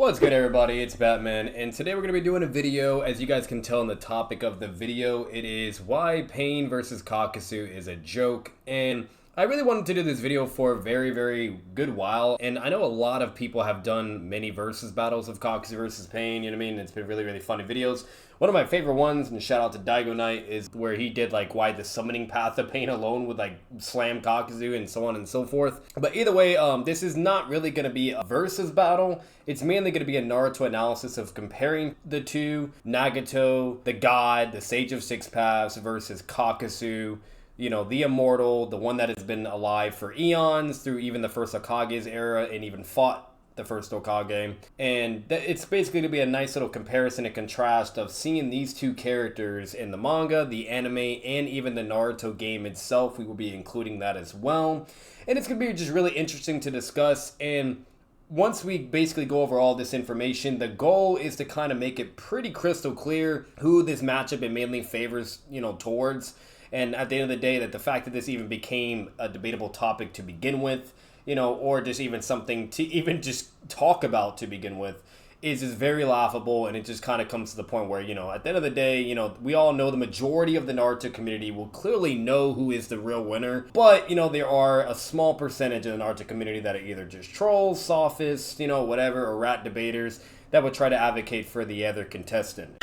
What's good, everybody? It's Batman, and today we're going to be doing a video. As you guys can tell in the topic of the video, it is why Pain versus Kakuzu is a joke. And I really wanted to do this video for a very good while, and I know a lot of people have done many versus battles of Kakuzu versus Pain, you know what I mean? It's been really funny videos. One of my favorite ones, and shout out to Daigo Knight, is where he did like why the summoning path of Pain alone would like slam Kakuzu and so on and so forth. But either way, this is not really going to be a versus battle. It's mainly going to be a Naruto analysis of comparing the two, Nagato, the God, the Sage of Six Paths versus Kakuzu, you know, the immortal, the one that has been alive for eons through even the first Hokage's era and even fought the first Hokage. And it's basically going to be a nice little comparison and contrast of seeing these two characters in the manga, the anime, and even the Naruto game itself. We will be including that as well. And it's going to be just really interesting to discuss. And once we basically go over all this information, the goal is to kind of make it pretty crystal clear who this matchup it mainly favors, you know, towards. And at the end of the day, that the fact that this even became a debatable topic to begin with, you know, or just even something to even just talk about to begin with, is just very laughable. And it just kind of comes to the point where, you know, at the end of the day, you know, we all know the majority of the Naruto community will clearly know who is the real winner. But, you know, there are a small percentage of the Naruto community that are either just trolls, sophists, you know, whatever, or rat debaters that would try to advocate for the other contestant.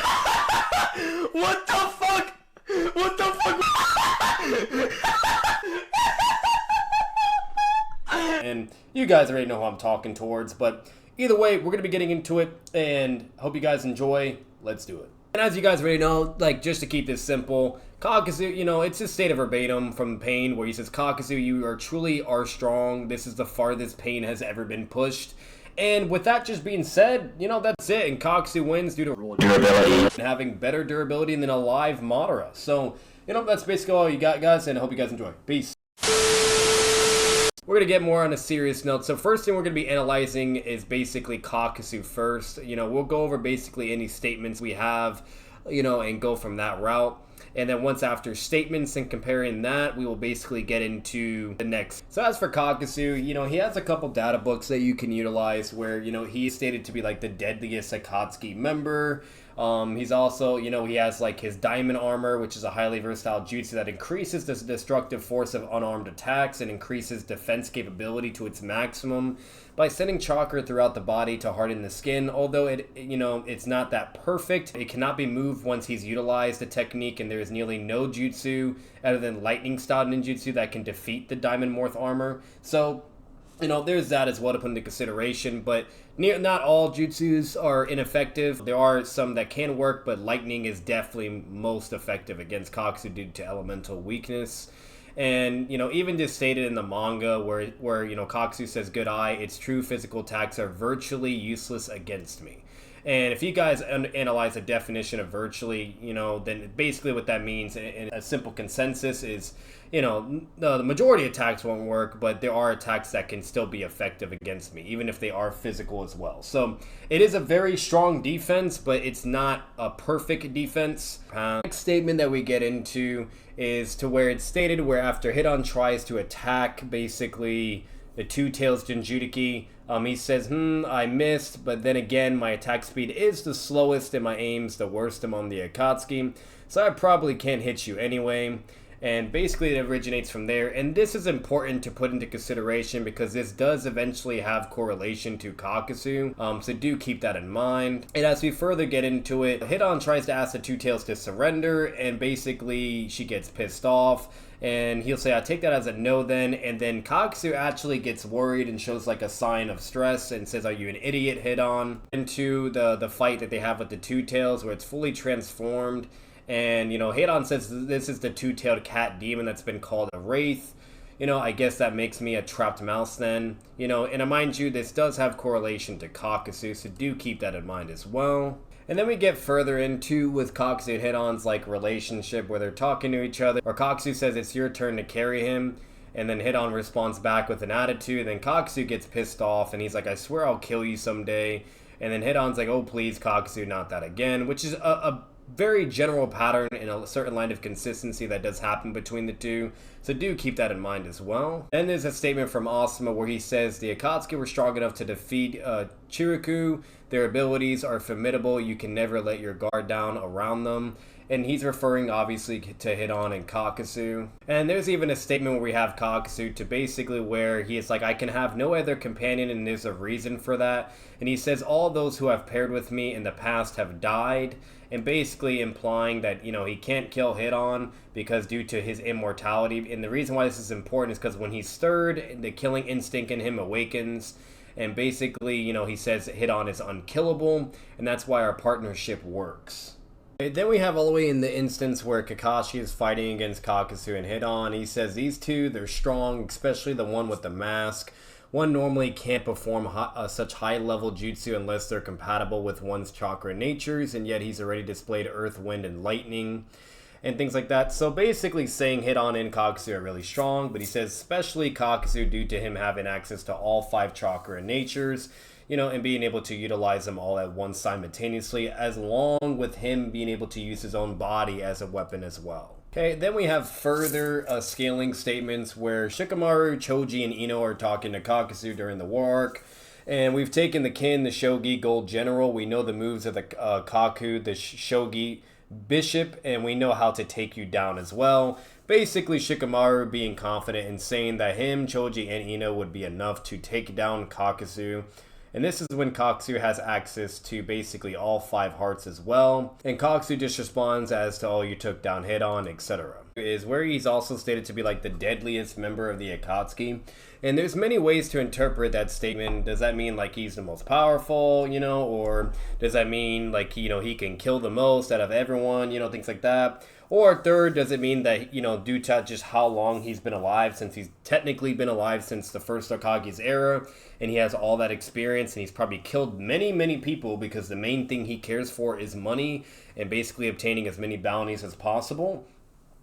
What the fuck? What the fuck? And you guys already know who I'm talking towards, but either way, we're going to be getting into it, and hope you guys enjoy. Let's do it. And as you guys already know, like, just to keep this simple, Kakuzu, you know, it's just stated verbatim from Pain, where he says, Kakuzu, you are truly strong. This is the farthest Pain has ever been pushed. And with that just being said, you know, that's it. And Kakuzu wins due to durability and having better durability than a live Madara. So, you know, that's basically all you got, guys, and I hope you guys enjoy. Peace. We're going to get more on a serious note. So first thing we're going to be analyzing is basically Kakuzu first. You know, we'll go over basically any statements we have, you know, and go from that route. And then once after statements and comparing that, we will basically get into the next. So as for Kakuzu, you know, he has a couple data books that you can utilize where, you know, he's stated to be like the deadliest Akatsuki member. He's also, you know, he has like his diamond armor, which is a highly versatile jutsu that increases the destructive force of unarmed attacks and increases defense capability to its maximum by sending chakra throughout the body to harden the skin. Although it, you know, it's not that perfect. It cannot be moved once he's utilized the technique, and there is nearly no jutsu other than lightning style ninjutsu that can defeat the diamond morph armor. So, you know, there's that as well to put into consideration, but not all jutsus are ineffective. There are some that can work, but lightning is definitely most effective against Kakuzu due to elemental weakness. And, you know, even just stated in the manga where you know, Kakuzu says, good eye, its true physical attacks are virtually useless against me. And if you guys analyze the definition of virtually, you know, then basically what that means in a simple consensus is, you know, the majority of attacks won't work, but there are attacks that can still be effective against me, even if they are physical as well. So it is a very strong defense, but it's not a perfect defense. Next statement that we get into is to where it's stated where after Hidan tries to attack basically the Two Tails Jinchuriki, he says, I missed, but then again, my attack speed is the slowest and my aim's the worst among the Akatsuki, so I probably can't hit you anyway. And basically it originates from there, and this is important to put into consideration because this does eventually have correlation to Kakuzu, so do keep that in mind. And as we further get into it, Hidan tries to ask the Two Tails to surrender, and basically she gets pissed off, and he'll say, I take that as a no then, and then Kakuzu actually gets worried and shows like a sign of stress and says, are you an idiot, Hidan? Into the fight that they have with the Two Tails where it's fully transformed. And, you know, Hidan says this is the two-tailed cat demon that's been called a wraith. You know, I guess that makes me a trapped mouse then. You know, and mind you, this does have correlation to Kakuzu, so do keep that in mind as well. And then we get further into with Kakuzu and Hidan's, like, relationship where they're talking to each other. Or Kakuzu says it's your turn to carry him. And then Hidan responds back with an attitude. Then Kakuzu gets pissed off and he's like, I swear I'll kill you someday. And then Hidan's like, oh, please, Kakuzu, not that again. Which is a very general pattern and a certain line of consistency that does happen between the two. So do keep that in mind as well. Then there's a statement from Asuma where he says the Akatsuki were strong enough to defeat Chiriku. Their abilities are formidable. You can never let your guard down around them. And he's referring obviously to Hidan and Kakuzu. And there's even a statement where we have Kakuzu to basically where he is like, I can have no other companion and there's a reason for that. And he says all those who have paired with me in the past have died. And basically implying that, you know, he can't kill Hidan because due to his immortality. And the reason why this is important is because when he's stirred, the killing instinct in him awakens. And basically, you know, he says Hidan is unkillable. And that's why our partnership works. Then we have all the way in the instance where Kakashi is fighting against Kakuzu and Hidan. He says these two, they're strong, especially the one with the mask. One normally can't perform such high-level jutsu unless they're compatible with one's chakra natures, and yet he's already displayed earth, wind, and lightning, and things like that. So basically saying Hidan and Kakuzu are really strong, but he says especially Kakuzu due to him having access to all 5 chakra natures, you know, and being able to utilize them all at once simultaneously, as long with him being able to use his own body as a weapon as well. Okay, then we have further scaling statements where Shikamaru, Choji, and Ino are talking to Kakuzu during the war arc. And we've taken the Kin, the Shogi, Gold General. We know the moves of the Kaku, the Shogi, Bishop, and we know how to take you down as well. Basically, Shikamaru being confident in saying that him, Choji, and Ino would be enough to take down Kakuzu. And this is when Kakuzu has access to basically all 5 hearts as well. And Kakuzu just responds as to, oh, you took down Hidan, etc. Is where he's also stated to be like the deadliest member of the Akatsuki. And there's many ways to interpret that statement. Does that mean like he's the most powerful, you know? Or does that mean like, you know, he can kill the most out of everyone, you know, things like that? Or third, does it mean that, you know, due to just how long he's been alive, since he's technically been alive since the first Hokage's era, and he has all that experience, and he's probably killed many, many people because the main thing he cares for is money and basically obtaining as many bounties as possible.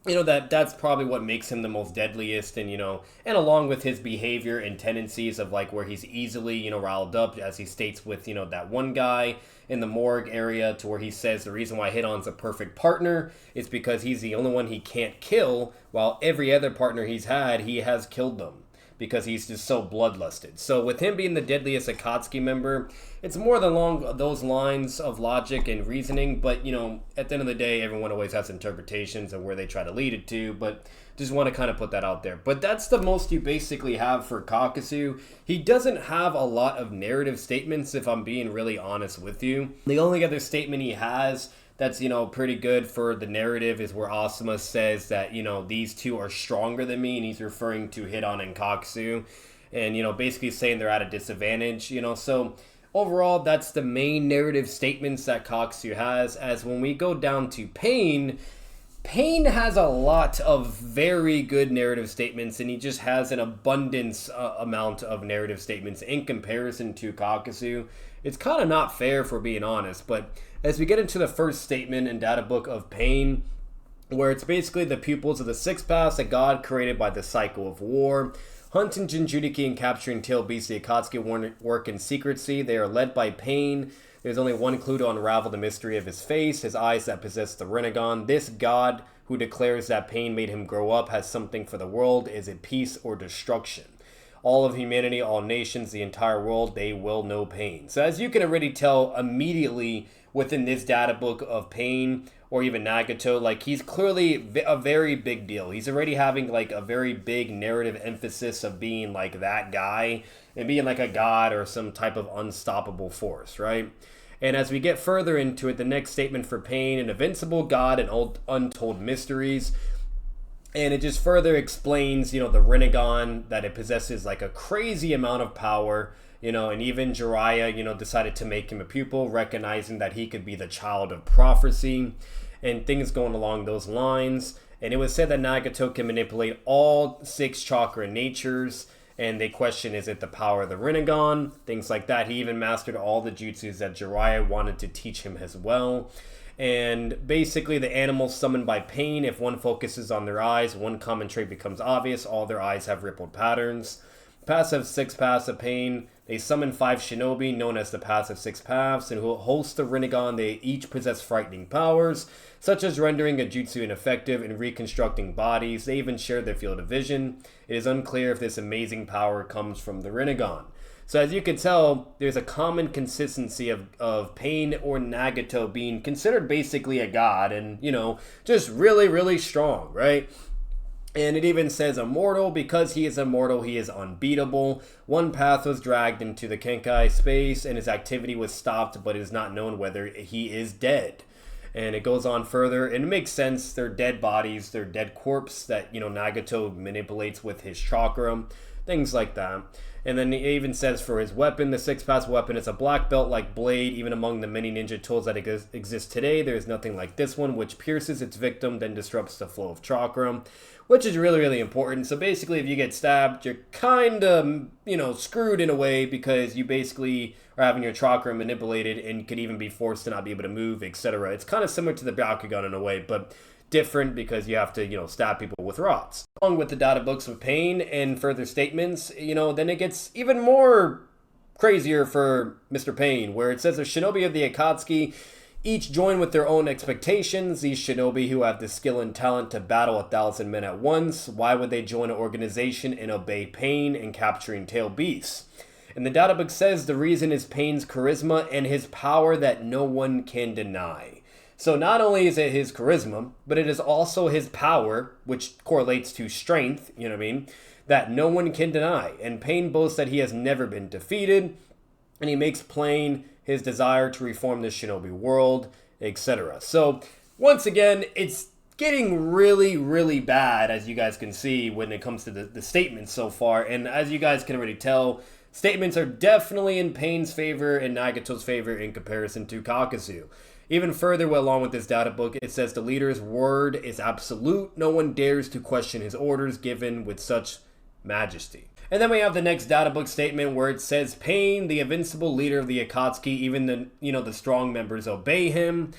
You know, that's probably what makes him the most deadliest, and, you know, and along with his behavior and tendencies of, like, where he's easily, you know, riled up, as he states with, you know, that one guy in the morgue area to where he says the reason why Hidan's a perfect partner is because he's the only one he can't kill, while every other partner he's had, he has killed them. Because he's just so bloodlusted. So with him being the deadliest Akatsuki member, it's more than along those lines of logic and reasoning. But, you know, at the end of the day, everyone always has interpretations and where they try to lead it to. But just want to kind of put that out there. But that's the most you basically have for Kakuzu. He doesn't have a lot of narrative statements, if I'm being really honest with you. The only other statement he has that's, you know, pretty good for the narrative is where Asuma says that, you know, these two are stronger than me, and he's referring to Hidan and Kakuzu, and, you know, basically saying they're at a disadvantage, you know. So overall, that's the main narrative statements that Kakuzu has. As when we go down to Pain has a lot of very good narrative statements, and he just has an abundance amount of narrative statements in comparison to Kakuzu. It's kind of not fair, for being honest, but as we get into the first statement in Data Book of Pain, where it's basically the pupils of the sixth path, a god created by the cycle of war, hunting Jinchuriki and capturing tail beasts, the Akatsuki work in secrecy. They are led by Pain. There's only one clue to unravel the mystery of his face, his eyes that possess the Rinnegan. This god, who declares that Pain made him grow up, has something for the world. Is it peace or destruction? All of humanity, all nations, the entire world, they will know Pain. So as you can already tell immediately within this data book of Pain, or even Nagato, like, he's clearly a very big deal. He's already having, like, a very big narrative emphasis of being, like, that guy, and being, like, a god or some type of unstoppable force, right? And as we get further into it, the next statement for Pain, an invincible god and untold mysteries. And it just further explains, you know, the Rinnegan, that it possesses, like, a crazy amount of power, you know, and even Jiraiya, you know, decided to make him a pupil, recognizing that he could be the child of prophecy, and things going along those lines. And it was said that Nagato can manipulate all 6 chakra natures, and they question, is it the power of the Rinnegan? Things like that. He even mastered all the jutsus that Jiraiya wanted to teach him as well. And basically, the animals summoned by Pain, if one focuses on their eyes, one common trait becomes obvious. All their eyes have rippled patterns. Paths have 6 paths of Pain. They summon 5 shinobi, known as the Passive Six Paths, and who host the Rinnegan. They each possess frightening powers, such as rendering a jutsu ineffective and reconstructing bodies. They even share their field of vision. It is unclear if this amazing power comes from the Rinnegan. So as you can tell, there's a common consistency of Pain or Nagato being considered basically a god and, just really, really strong, right? And it even says immortal. Because he is immortal, he is unbeatable. One path was dragged into the Kenkai space and his activity was stopped, but it is not known whether he is dead. And it goes on further, and it makes sense. They're dead bodies, they're dead corpse that, Nagato manipulates with his chakra, things like that. And then he even says for his weapon, the Six Paths weapon is a black belt-like blade. Even among the many ninja tools that exist today, there is nothing like this one, which pierces its victim, then disrupts the flow of chakra, which is really, really important. So basically, if you get stabbed, you're kind of, screwed in a way, because you basically are having your chakra manipulated and could even be forced to not be able to move, etc. It's kind of similar to the Byakugan in a way, but different because you have to, stab people with rods. Along with the data books of Pain and further statements, then it gets even more crazier for Mr. Pain, where it says the shinobi of the Akatsuki each join with their own expectations. These shinobi who have the skill and talent to battle 1,000 men at once, why would they join an organization and obey Pain in capturing tail beasts? And the data book says the reason is Pain's charisma and his power that no one can deny. So not only is it his charisma, but it is also his power, which correlates to strength, that no one can deny. And Pain boasts that he has never been defeated, and he makes plain his desire to reform the shinobi world, etc. So once again, it's getting really, really bad, as you guys can see, when it comes to the statements so far. And as you guys can already tell, statements are definitely in Pain's favor and Nagato's favor in comparison to Kakuzu. Even further, along with this data book, it says the leader's word is absolute. No one dares to question his orders given with such majesty. And then we have the next data book statement where it says Pain, the invincible leader of the Akatsuki, even the strong members obey him.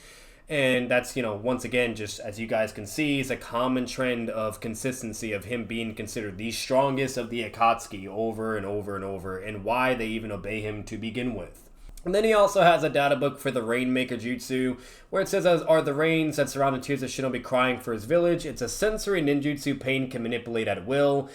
And that's, once again, just as you guys can see, it's a common trend of consistency of him being considered the strongest of the Akatsuki over and over and over, and why they even obey him to begin with. And then he also has a data book for the Rainmaker Jutsu, where it says, as are the rains that surround the tears of shinobi crying for his village. It's a sensory ninjutsu Pain can manipulate at will,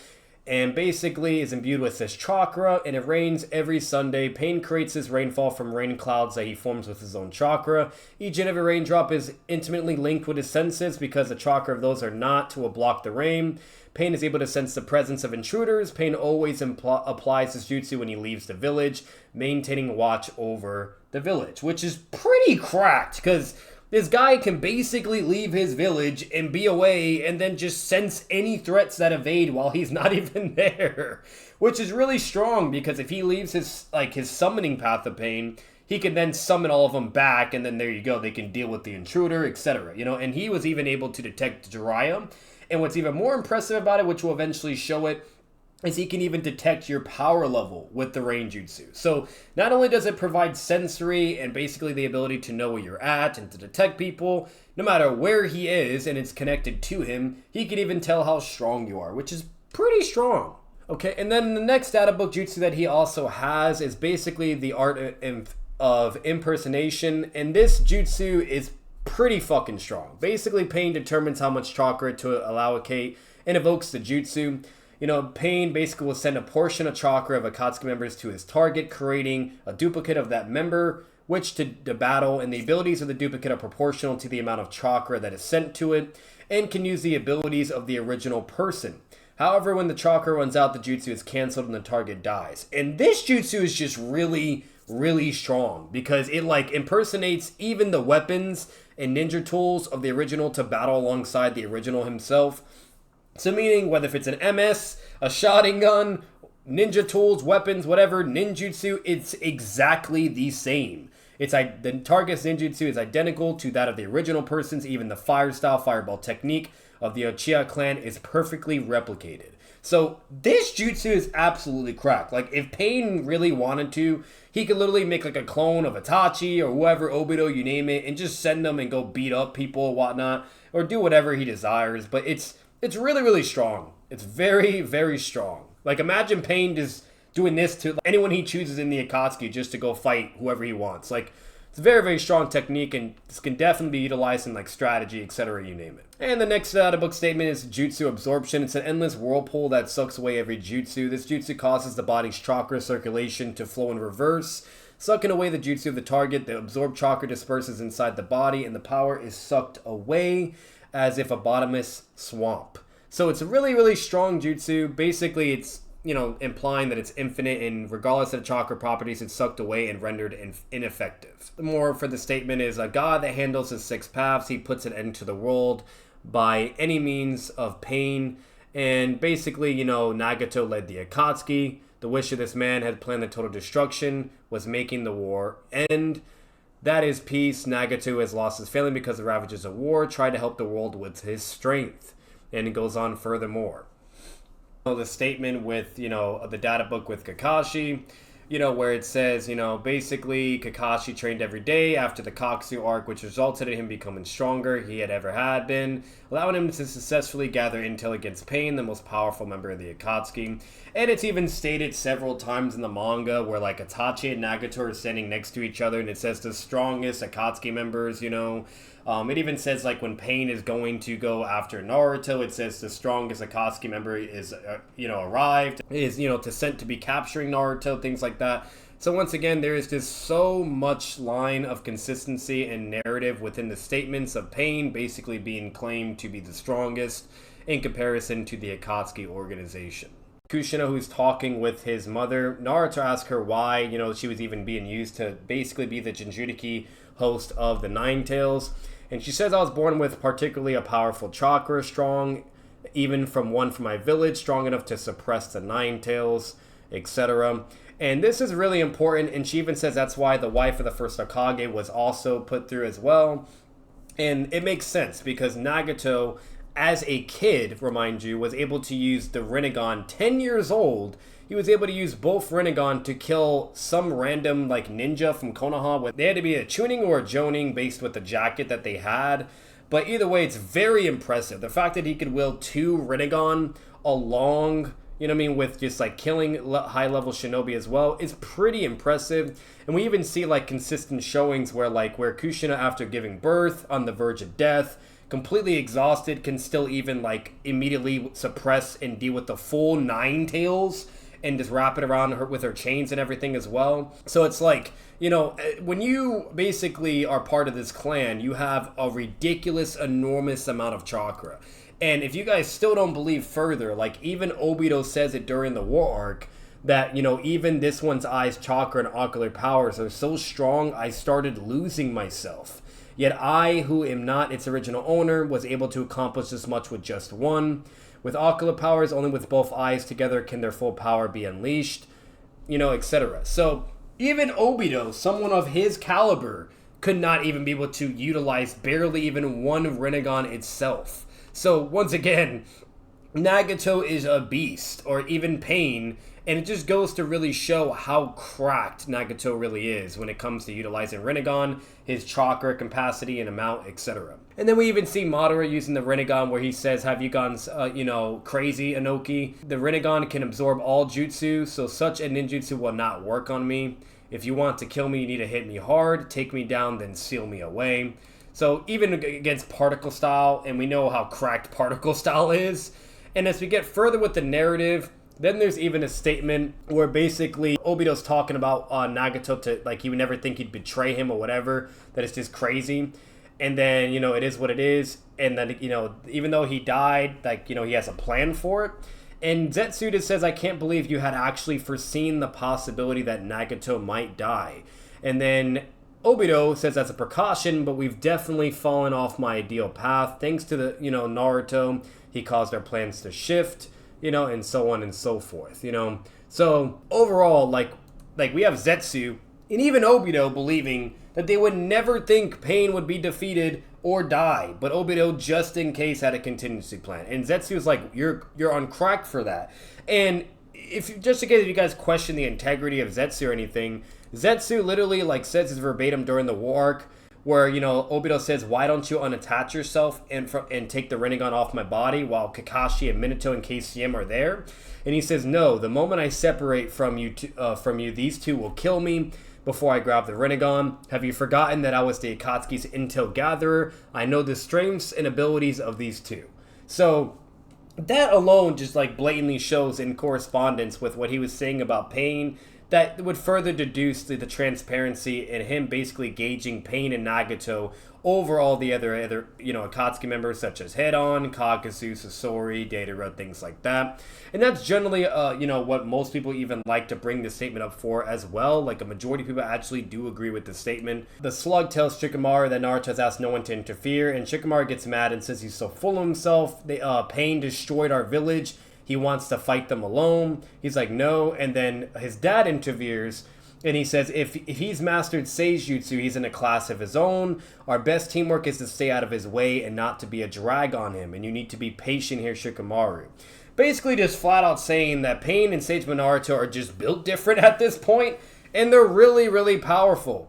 and basically is imbued with this chakra, and it rains every Sunday. Pain creates his rainfall from rain clouds that he forms with his own chakra. Each and every raindrop is intimately linked with his senses, because the chakra of those are not to block the rain. Pain is able to sense the presence of intruders. Pain always applies his jutsu when he leaves the village, maintaining watch over the village, which is pretty cracked, because this guy can basically leave his village and be away and then just sense any threats that evade while he's not even there, which is really strong, because if he leaves his summoning path of Pain, he can then summon all of them back, and then there you go, they can deal with the intruder, etc. And he was even able to detect Jiraiya. And what's even more impressive about it, which will eventually show it, is he can even detect your power level with the rain jutsu. So not only does it provide sensory and basically the ability to know where you're at and to detect people, no matter where he is and it's connected to him, he can even tell how strong you are, which is pretty strong. Okay, and then the next data book jutsu that he also has is basically the art of impersonation, and this jutsu is pretty fucking strong. Basically, Pain determines how much chakra to allocate and evokes the jutsu. Pain basically will send a portion of chakra of Akatsuki members to his target, creating a duplicate of that member, which to battle, and the abilities of the duplicate are proportional to the amount of chakra that is sent to it, and can use the abilities of the original person. However, when the chakra runs out, the jutsu is cancelled and the target dies. And this jutsu is just really, really strong, because it impersonates even the weapons and ninja tools of the original to battle alongside the original himself. So meaning, whether if it's an MS, a Sharingan, ninja tools, weapons, whatever, ninjutsu, it's exactly the same. The target's ninjutsu is identical to that of the original person's. Even the fire style, fireball technique of the Uchiha clan is perfectly replicated. So this jutsu is absolutely cracked. If Pain really wanted to, he could literally make a clone of Itachi or whoever, Obito, you name it, and just send them and go beat up people or whatnot, or do whatever he desires. But it's really, really strong. It's very, very strong. Imagine Pain just doing this to anyone he chooses in the Akatsuki just to go fight whoever he wants. Like, it's a very, very strong technique, and this can definitely be utilized in like strategy, etc., you name it. And the next out-of-book statement is jutsu absorption. It's an endless whirlpool that sucks away every jutsu. This jutsu causes the body's chakra circulation to flow in reverse, sucking away the jutsu of the target. The absorbed chakra disperses inside the body, and the power is sucked away as if a bottomless swamp. So it's a really, really strong jutsu. Basically, it's, you know, implying that it's infinite, and regardless of chakra properties, it's sucked away and rendered ineffective. The more for the statement is a god that handles his 6 paths. He puts an end to the world by any means of pain. And basically, you know, Nagato led the Akatsuki. The wish of this man had planned the total destruction, was making the war end. That is peace. Nagato has lost his family because of the ravages of war, tried to help the world with his strength. And it goes on furthermore. The statement with, you know, the data book with Kakashi, you know, where it says, you know, basically Kakashi trained every day after the Kakuzu arc, which resulted in him becoming stronger he had ever had been, allowing him to successfully gather intel against Pain, the most powerful member of the Akatsuki. And it's even stated several times in the manga where like Itachi and Nagato are standing next to each other, and it says the strongest Akatsuki members, you know. It even says like when Pain is going to go after Naruto, it says the strongest Akatsuki member is, you know, arrived, is, you know, sent to be capturing Naruto, things like that. So once again, there is just so much line of consistency and narrative within the statements of Pain basically being claimed to be the strongest in comparison to the Akatsuki organization. Kushina, who's talking with his mother, Naruto asks her why, you know, she was even being used to basically be the Jinchuriki host of the Nine Tails. And she says, I was born with particularly a powerful chakra, strong even from one from my village, strong enough to suppress the Nine Tails, etc. And this is really important, and she even says that's why the wife of the first Hokage was also put through as well. And it makes sense because Nagato, as a kid, remind you, was able to use the Rinnegan 10 years old. He was able to use both Rinnegan to kill some random like ninja from Konoha. They had to be a Chunin or a Jonin based with the jacket that they had. But either way, it's very impressive. The fact that he could wield 2 Rinnegan along, you know what I mean, with just like killing high-level shinobi as well, is pretty impressive. And we even see like consistent showings where Kushina, after giving birth, on the verge of death, completely exhausted, can still even like immediately suppress and deal with the full 9 tails and just wrap it around her with her chains and everything as well. So it's like, you know, when you basically are part of this clan, you have a ridiculous, enormous amount of chakra. And if you guys still don't believe further, like even Obito says it during the war arc, that, you know, even this one's eyes chakra and ocular powers are so strong, I started losing myself. Yet I, who am not its original owner, was able to accomplish this much with just one. With ocular powers, only with both eyes together can their full power be unleashed, you know, etc. So even Obito, someone of his caliber, could not even be able to utilize barely even one Rinnegan itself. So once again, Nagato is a beast, or even Pain, and it just goes to really show how cracked Nagato really is when it comes to utilizing Rinnegan, his chakra capacity and amount, etc. And then we even see Madara using the Rinnegan where he says, have you gone, you know, crazy, Inoki? The Rinnegan can absorb all jutsu, so such a ninjutsu will not work on me. If you want to kill me, you need to hit me hard, take me down, then seal me away. So even against particle style, and we know how cracked particle style is. And as we get further with the narrative, then there's even a statement where basically Obito's talking about Nagato to, like, he would never think he'd betray him or whatever, that it's just crazy. And then, you know, it is what it is. And then, you know, even though he died, like, you know, he has a plan for it. And Zetsu just says, I can't believe you had actually foreseen the possibility that Nagato might die. And then Obito says that's a precaution, but we've definitely fallen off my ideal path. Thanks to the, you know, Naruto, he caused our plans to shift, you know, and so on and so forth, you know. So overall, like we have Zetsu and even Obito believing that they would never think Pain would be defeated or die, but Obito just in case had a contingency plan. And Zetsu's like, you're on crack for that. And if just in case you guys question the integrity of Zetsu or anything, Zetsu literally like says his verbatim during the war arc, where, you know, Obito says, why don't you unattach yourself and take the Rinnegan off my body while Kakashi and Minato and KCM are there? And he says, no, the moment I separate from you, these two will kill me before I grab the Rinnegan. Have you forgotten that I was the Akatsuki's intel gatherer? I know the strengths and abilities of these two. So that alone just like blatantly shows in correspondence with what he was saying about Pain, that would further deduce the transparency in him basically gauging Pain and Nagato over all the other you know, Akatsuki members such as Head-On, Kakuzu, Sasori, Datara, things like that. And that's generally, you know, what most people even like to bring this statement up for as well. Like, a majority of people actually do agree with the statement. The Slug tells Shikamaru that Naruto has asked no one to interfere, and Shikamaru gets mad and says he's so full of himself. Pain destroyed our village. He wants to fight them alone. He's like, no. And then his dad interferes, and he says, if he's mastered Seijutsu, he's in a class of his own. Our best teamwork is to stay out of his way and not to be a drag on him. And you need to be patient here, Shikamaru. Basically just flat out saying that Pain and Sage Naruto are just built different at this point, and they're really, really powerful.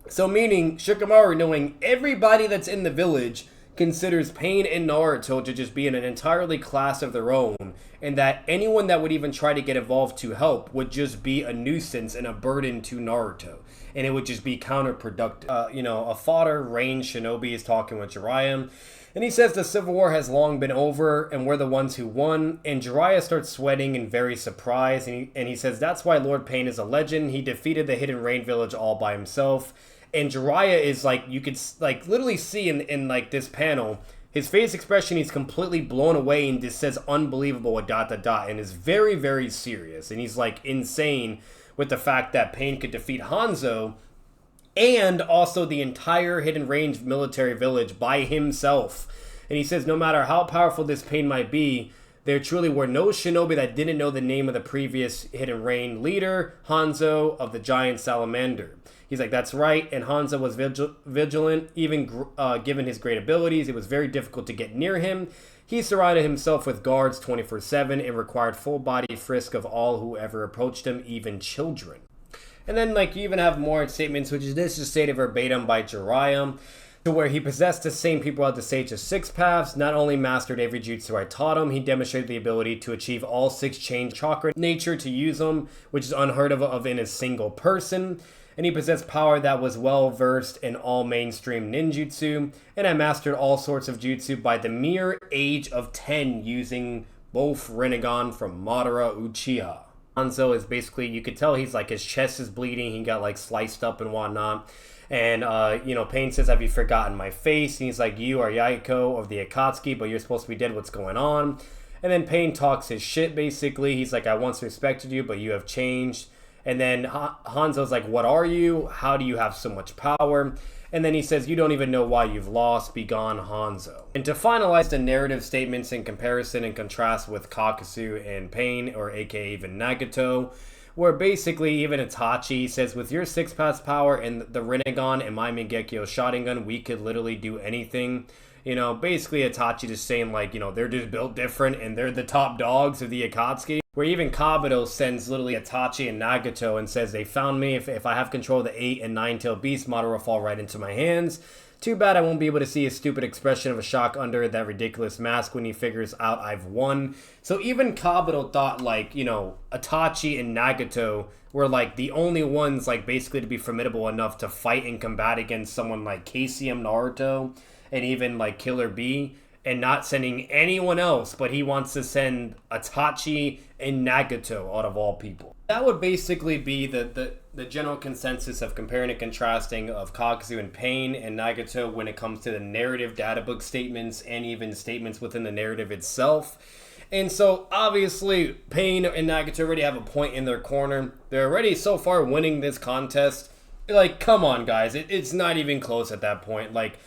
So meaning, Shikamaru, knowing everybody that's in the village, considers Pain and Naruto to just be in an entirely class of their own, and that anyone that would even try to get involved to help would just be a nuisance and a burden to Naruto, and it would just be counterproductive. You know, a fodder range shinobi is talking with Jiraiya, and he says the Civil War has long been over, and we're the ones who won, and Jiraiya starts sweating and very surprised, and he says that's why Lord Pain is a legend. He defeated the Hidden Rain Village all by himself. And Jiraiya is like, you could like literally see in like this panel, his face expression, he's completely blown away and just says unbelievable ... and is very, very serious. And he's like insane with the fact that Pain could defeat Hanzo and also the entire Hidden Range military village by himself. And he says no matter how powerful this Pain might be, there truly were no shinobi that didn't know the name of the previous Hidden Rain leader, Hanzo of the Giant Salamander. He's like, that's right, and Hanzo was vigilant, even given his great abilities. It was very difficult to get near him. He surrounded himself with guards 24/7 and required full-body frisk of all who ever approached him, even children. And then, like, you even have more statements, which is this is stated verbatim by Jiraiya, to where he possessed the same people at the Sage of Six Paths, not only mastered every jutsu I taught him, he demonstrated the ability to achieve all six change chakra nature to use them, which is unheard of in a single person. And he possessed power that was well versed in all mainstream ninjutsu, and I mastered all sorts of jutsu by the mere age of 10 using both Rinnegan from Madara Uchiha. Hanzo is basically, you could tell he's like, his chest is bleeding, he got like sliced up and whatnot. And, you know, Pain says, have you forgotten my face? And he's like, you are Yaiko of the Akatsuki, but you're supposed to be dead, what's going on? And then Pain talks his shit, basically. He's like, I once respected you, but you have changed. And then Hanzo's like, what are you? How do you have so much power? And then he says, you don't even know why you've lost. Begone, Hanzo. And to finalize the narrative statements in comparison and contrast with Kakuzu and Pain, or aka even Nagato, where basically even Itachi says, with your Six Paths power and the Rinnegan and my Mangekyo Sharingan, we could literally do anything. You know, basically Itachi just saying like, you know, they're just built different and they're the top dogs of the Akatsuki. Where even Kabuto sends literally Itachi and Nagato and says, they found me. If I have control of the 8 and 9-tailed beast, Madara will fall right into my hands. Too bad I won't be able to see his stupid expression of a shock under that ridiculous mask when he figures out I've won. So even Kabuto thought like, you know, Itachi and Nagato were like the only ones like basically to be formidable enough to fight and combat against someone like KCM Naruto and even like Killer Bee. And not sending anyone else, but he wants to send Itachi and Nagato out of all people. That would basically be the general consensus of comparing and contrasting of Kakuzu and Pain and Nagato when it comes to the narrative databook statements and even statements within the narrative itself. And so, obviously, Pain and Nagato already have a point in their corner. They're already so far winning this contest. Like, come on, guys. It's not even close at that point. Like,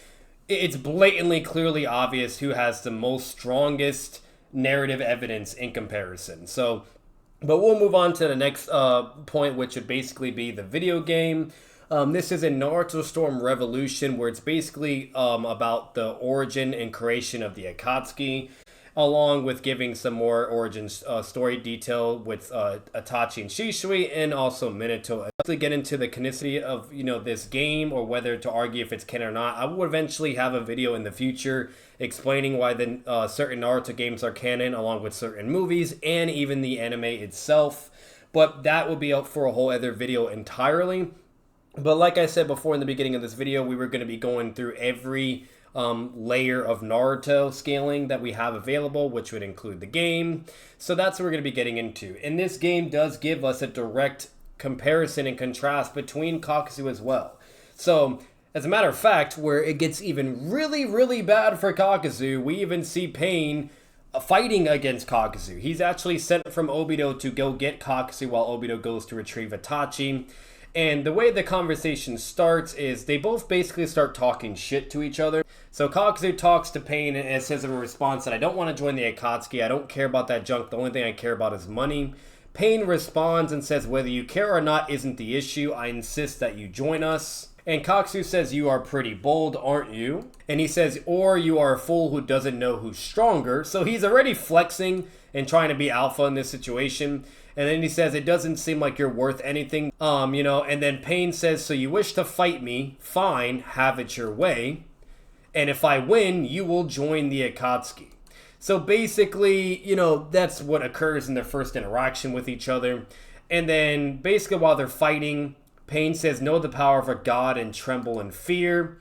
it's blatantly, clearly obvious who has the most strongest narrative evidence in comparison. So, but we'll move on to the next point, which would basically be the video game. This is in Naruto Storm Revolution, where it's basically about the origin and creation of the Akatsuki. along with giving some more origin story detail with Itachi and Shisui, and also Minato. To get into the canonicity of this game, or whether to argue if it's canon or not, I will eventually have a video in the future explaining why the certain Naruto games are canon, along with certain movies and even the anime itself. But that will be up for a whole other video entirely. But like I said before in the beginning of this video, we were going to be going through every layer of Naruto scaling that we have available, which would include the game. So that's what we're going to be getting into. And this game does give us a direct comparison and contrast between Kakuzu as well. So, as a matter of fact, where it gets even really, really bad for Kakuzu, we even see Pain fighting against Kakuzu. He's actually sent from Obito to go get Kakuzu while Obito goes to retrieve Itachi. And the way the conversation starts is they both basically start talking shit to each other. So Kakuzu talks to Pain and says in response that I don't want to join the Akatsuki. I don't care about that junk. The only thing I care about is money. Pain responds and says whether you care or not isn't the issue. I insist that you join us. And Kakuzu says you are pretty bold, aren't you? And he says, or you are a fool who doesn't know who's stronger. So he's already flexing and trying to be alpha in this situation. And then he says, it doesn't seem like you're worth anything. And then Pain says, so you wish to fight me? Fine, have it your way. And if I win, you will join the Akatsuki. So basically, that's what occurs in their first interaction with each other. And then basically while they're fighting, Pain says, know the power of a god and tremble in fear.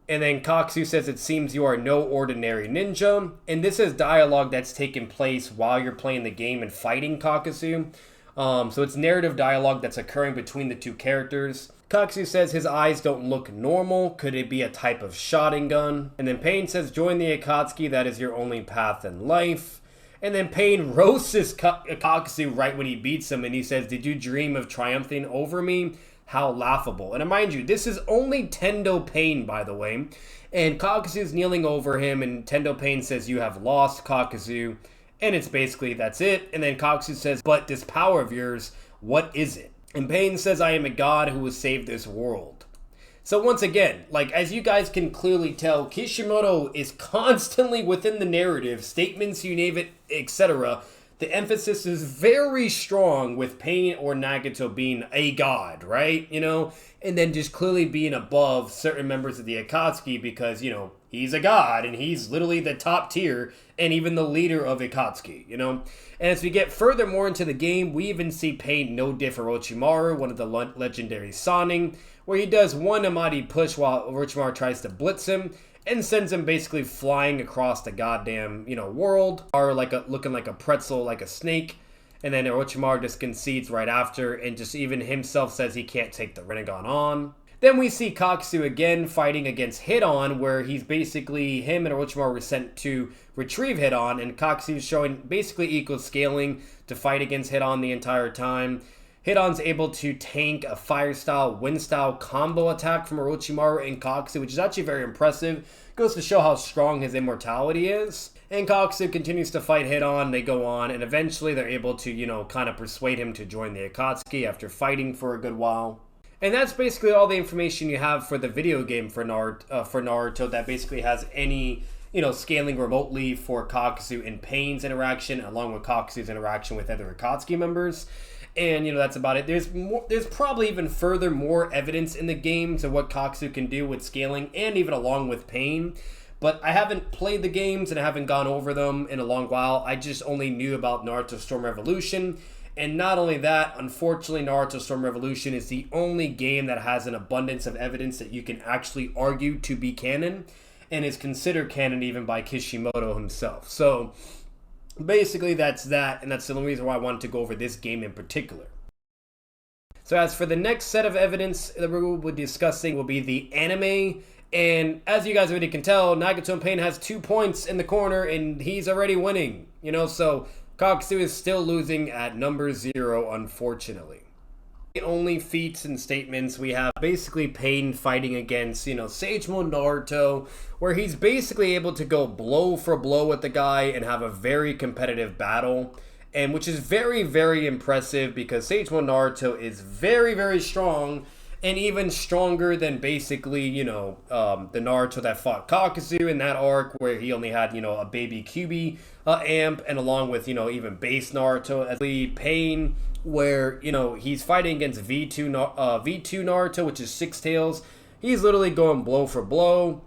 And then Kakuzu says, it seems you are no ordinary ninja. And this is dialogue that's taking place while you're playing the game and fighting Kakuzu. So it's narrative dialogue that's occurring between the two characters. Kakuzu says his eyes don't look normal. Could it be a type of Sharingan? And then Pain says, join the Akatsuki. That is your only path in life. And then Pain roasts Kakuzu right when he beats him. And he says, did you dream of triumphing over me? How laughable. And mind you, this is only Tendo Pain, by the way. And Kakuzu's kneeling over him, and Tendo Pain says, you have lost, Kakuzu. And it's basically, that's it. And then Kakuzu says, but this power of yours, what is it? And Pain says, I am a god who has saved this world. So once again, as you guys can clearly tell, Kishimoto is constantly within the narrative, statements, you name it, etc. The emphasis is very strong with Pain or Nagato being a god, right? And then just clearly being above certain members of the Akatsuki because, he's a god and he's literally the top tier and even the leader of Akatsuki, And as we get further more into the game, we even see Pain no diff for Orochimaru, one of the legendary Sannin, where he does one Amadi push while Orochimaru tries to blitz him. And sends him basically flying across the goddamn, world, or looking like a pretzel, like a snake. And then Orochimaru just concedes right after, and just even himself says he can't take the Rinnegan on. Then we see Kakuzu again fighting against Hidan, where he's basically, him and Orochimaru were sent to retrieve Hidan, and Kakuzu is showing basically equal scaling to fight against Hidan the entire time. Hidan's able to tank a fire style, wind style combo attack from Orochimaru and Kakuzu, which is actually very impressive. Goes to show how strong his immortality is. And Kakuzu continues to fight Hidan, they go on, and eventually they're able to, kind of persuade him to join the Akatsuki after fighting for a good while. And that's basically all the information you have for the video game for Naruto that basically has any, scaling remotely for Kakuzu and Pain's interaction, along with Kakuzu's interaction with other Akatsuki members. And, that's about it. There's probably even further more evidence in the game to what Kakuzu can do with scaling and even along with Pain. But I haven't played the games and I haven't gone over them in a long while. I just only knew about Naruto Storm Revolution. And not only that, unfortunately, Naruto Storm Revolution is the only game that has an abundance of evidence that you can actually argue to be canon. And is considered canon even by Kishimoto himself. So basically, that's that, and that's the only reason why I wanted to go over this game in particular. So as for the next set of evidence that we will be discussing will be the anime, and as you guys already can tell, Nagato and Pain has 2 points in the corner, and he's already winning, so Kakuzu is still losing at number 0, unfortunately. The only feats and statements we have basically Pain fighting against, Sage Mode Naruto, where he's basically able to go blow for blow with the guy and have a very competitive battle, and which is very, very impressive because Sage Mode Naruto is very, very strong, and even stronger than basically, the Naruto that fought Kakuzu in that arc where he only had, a baby QB amp, and along with, even base Naruto as Pain, where, he's fighting against V2 Naruto, which is Six Tails. He's literally going blow for blow.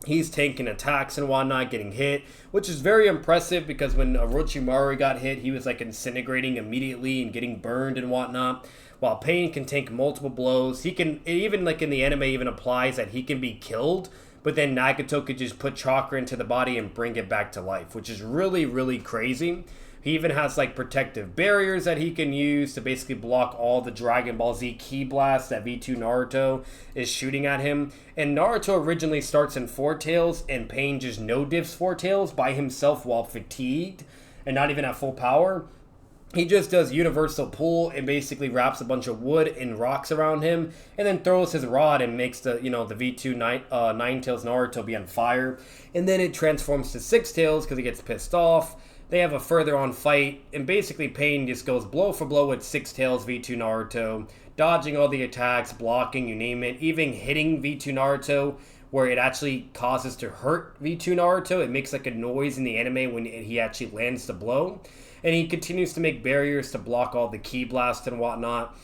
He's tanking attacks and whatnot, getting hit, which is very impressive because when Orochimaru got hit, he was like disintegrating immediately and getting burned and whatnot. While Pain can tank multiple blows, he can, even like in the anime even applies that he can be killed, but then Nagato could just put chakra into the body and bring it back to life, which is really, really crazy. He even has like protective barriers that he can use to basically block all the Dragon Ball Z ki blasts that V2 Naruto is shooting at him. And Naruto originally starts in Four Tails, and Pain just no-diffs Four Tails by himself while fatigued and not even at full power. He just does universal pull and basically wraps a bunch of wood and rocks around him, and then throws his rod and makes the V2 Nine Tails Naruto be on fire. And then it transforms to Six Tails because he gets pissed off. They have a further on fight, and basically Pain just goes blow for blow with Six Tails V2 Naruto, dodging all the attacks, blocking, you name it, even hitting V2 Naruto, where it actually causes to hurt V2 Naruto. It makes like a noise in the anime when he actually lands the blow. And he continues to make barriers to block all the ki blasts and whatnot.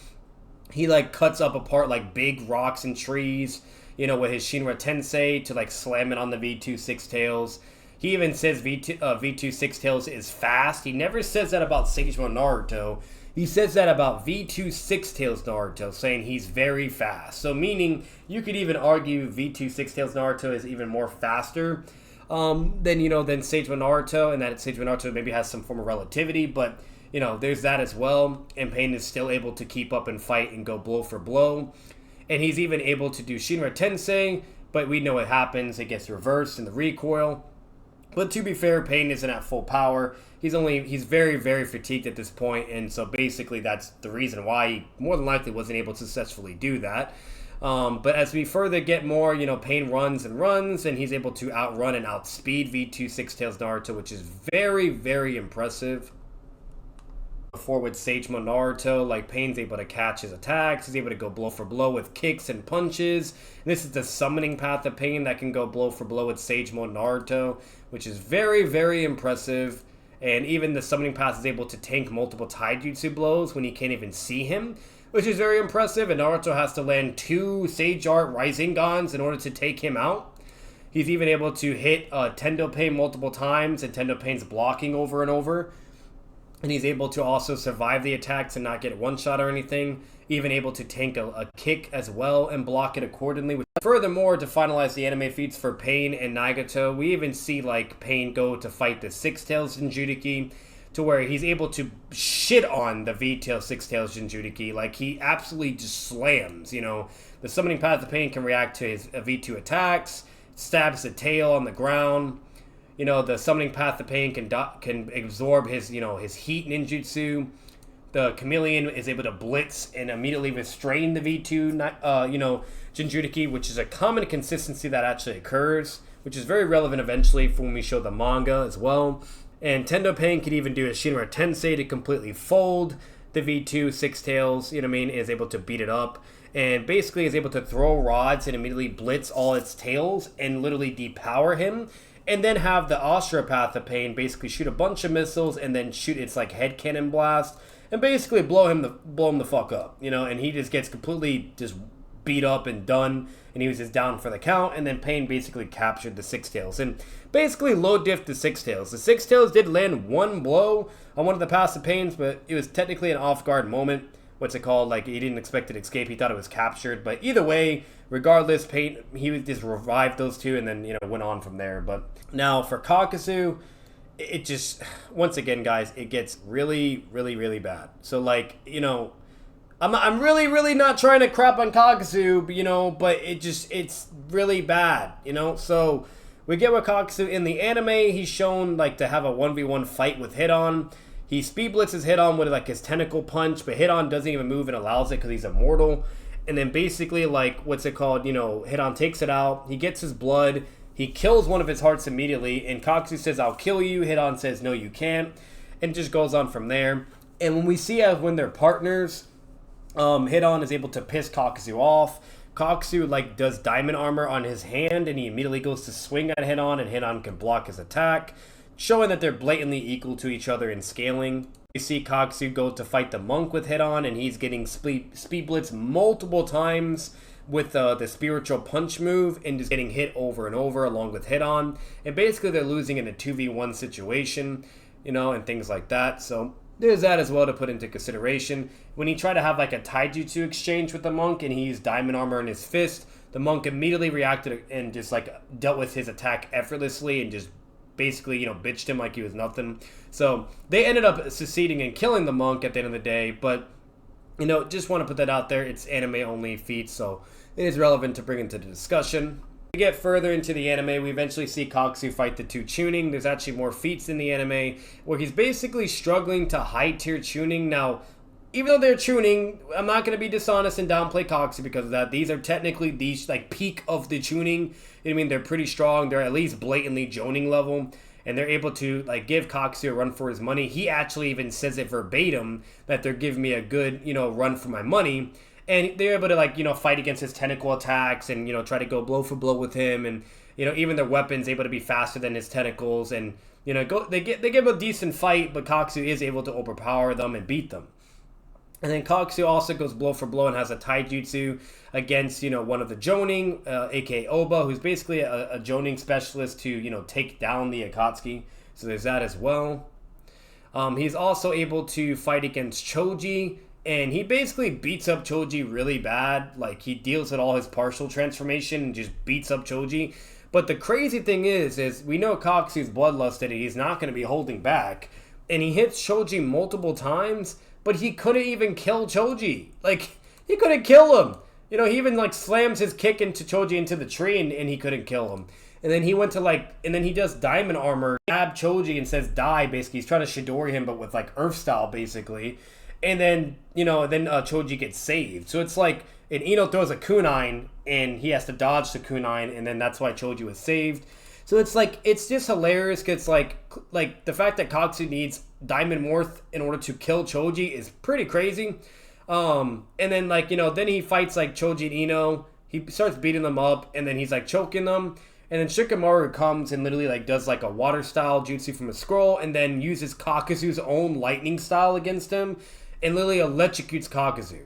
He like cuts up apart like big rocks and trees, with his Shinra Tensei to like slam it on the V2 Six Tails. He even says V2 Six Tails is fast. He never says that about Sage Mode Naruto. He says that about V2 Six Tails Naruto, saying he's very fast. So meaning, you could even argue V2 Six Tails Naruto is even more faster than Sage Mode Naruto, and that Sage Mode Naruto maybe has some form of relativity, but, there's that as well. And Pain is still able to keep up and fight and go blow for blow. And he's even able to do Shinra Tensei, but we know what happens. It gets reversed in the recoil. But to be fair, Pain isn't at full power. He's very, very fatigued at this point, and so basically that's the reason why he more than likely wasn't able to successfully do that. But as we further get more, Pain runs and runs, and he's able to outrun and outspeed V2 Six Tails Naruto, which is very, very impressive. Before with Sage Mode Naruto, like Pain's able to catch his attacks, he's able to go blow for blow with kicks and punches. And this is the summoning path of Pain that can go blow for blow with Sage Mode Naruto, which is very, very impressive. And even the summoning path is able to tank multiple taijutsu blows when you can't even see him, which is very impressive. And Naruto has to land 2 Sage Art Risingans in order to take him out. He's even able to hit Tendo Pain multiple times, and Tendo Pain's blocking over and over. And he's able to also survive the attacks and not get one shot or anything. Even able to tank a kick as well and block it accordingly. Furthermore, to finalize the anime feats for Pain and Nagato, we even see like Pain go to fight the Six Tails Jinchuriki, to where he's able to shit on the V-Tail Six Tails Jinchuriki. Like, he absolutely just slams, The summoning path of Pain can react to his V2 attacks, stabs the tail on the ground. The summoning path of Pain can absorb his, his heat ninjutsu. The chameleon is able to blitz and immediately restrain the V2, Jinchuriki, which is a common consistency that actually occurs, which is very relevant eventually for when we show the manga as well. And Tendo Pain can even do a Shinra Tensei to completely fold the V2 Six Tails, is able to beat it up. And basically is able to throw rods and immediately blitz all its tails and literally depower him. And then have the Asura Path of Pain basically shoot a bunch of missiles and then shoot its like head cannon blast and basically blow him the fuck up, and he just gets completely just beat up and done, and he was just down for the count. And then Pain basically captured the Six Tails and basically low diffed the Six Tails. The Six Tails did land one blow on one of the passive Pains, but it was technically an off guard moment. What's it called? Like, he didn't expect it to escape. He thought it was captured. But either way, regardless, Pain, he would just revived those two and then, went on from there. But now for Kakuzu, it just, once again, guys, it gets really, really, really bad. So, like, I'm really, really not trying to crap on Kakuzu, but it's really bad, So, we get with Kakuzu in the anime. He's shown, like, to have a 1v1 fight with Hit-On. He speed blitzes Hit-On with like his tentacle punch, but Hit-On doesn't even move and allows it because he's immortal. And then basically, like, what's it called? Hit-On takes it out. He gets his blood. He kills one of his hearts immediately. And Kakuzu says, "I'll kill you." Hit-On says, "No, you can't." And just goes on from there. And when we see when they're partners, Hit-On is able to piss Kakuzu off. Kakuzu like does diamond armor on his hand, and he immediately goes to swing at Hit-On, and Hit-On can block his attack, showing that they're blatantly equal to each other in scaling. You see Kakuzu go to fight the monk with Hit-On, and he's getting speed blitz multiple times with the spiritual punch move, and just getting hit over and over along with Hit-On. And basically they're losing in a 2v1 situation, you know, and things like that. So there's that as well to put into consideration. When he tried to have like a taijutsu exchange with the monk and he used diamond armor in his fist, the monk immediately reacted and just like dealt with his attack effortlessly and just basically, you know, bitched him like he was nothing. So they ended up succeeding in killing the monk at the end of the day, but, you know, just want to put that out there. It's anime only feats, so it is relevant to bring into the discussion. To get further into the anime, we eventually see Kakuzu fight the two Chunin. There's actually more feats in the anime where he's basically struggling to high tier Chunin. Now, even though they're Chunin, I'm not going to be dishonest and downplay Kakuzu because of that. These are technically the like peak of the Chunin. I mean, they're pretty strong. They're at least blatantly Jonin level, and they're able to like give Kakuzu a run for his money. He actually even says it verbatim that they're giving me a good, you know, run for my money. And they're able to, like, you know, fight against his tentacle attacks and, you know, try to go blow for blow with him. And, you know, even their weapons able to be faster than his tentacles. And, you know, they give him a decent fight, but Kakuzu is able to overpower them and beat them. And then Kakuzu also goes blow for blow and has a taijutsu against, you know, one of the Jonin, aka Oba, who's basically a Jonin specialist to, you know, take down the Akatsuki. So there's that as well. He's also able to fight against Choji. And he basically beats up Choji really bad. Like, he deals with all his partial transformation and just beats up Choji. But the crazy thing is we know Kakuzu's bloodlusted and he's not going to be holding back. And he hits Choji multiple times, but he couldn't even kill Choji. Like, he couldn't kill him. You know, he even, like, slams his kick into Choji into the tree and he couldn't kill him. And then he went to, like, and then he does diamond armor, stab Choji and says die, basically. He's trying to Shidori him, but with, like, Earth style, basically. And then, you know, Choji gets saved. So it's like, and Ino throws a kunai, and he has to dodge the kunai, and then that's why Choji was saved. So it's like, it's just hilarious, because like the fact that Kakuzu needs Diamond Worth in order to kill Choji is pretty crazy. And then, like, you know, then he fights, like, Choji and Ino. He starts beating them up, and then he's, like, choking them. And then Shikamaru comes and literally, like, does, like, a water style jutsu from a scroll, and then uses Kakuzu's own lightning style against him. And literally electrocutes Kakuzu.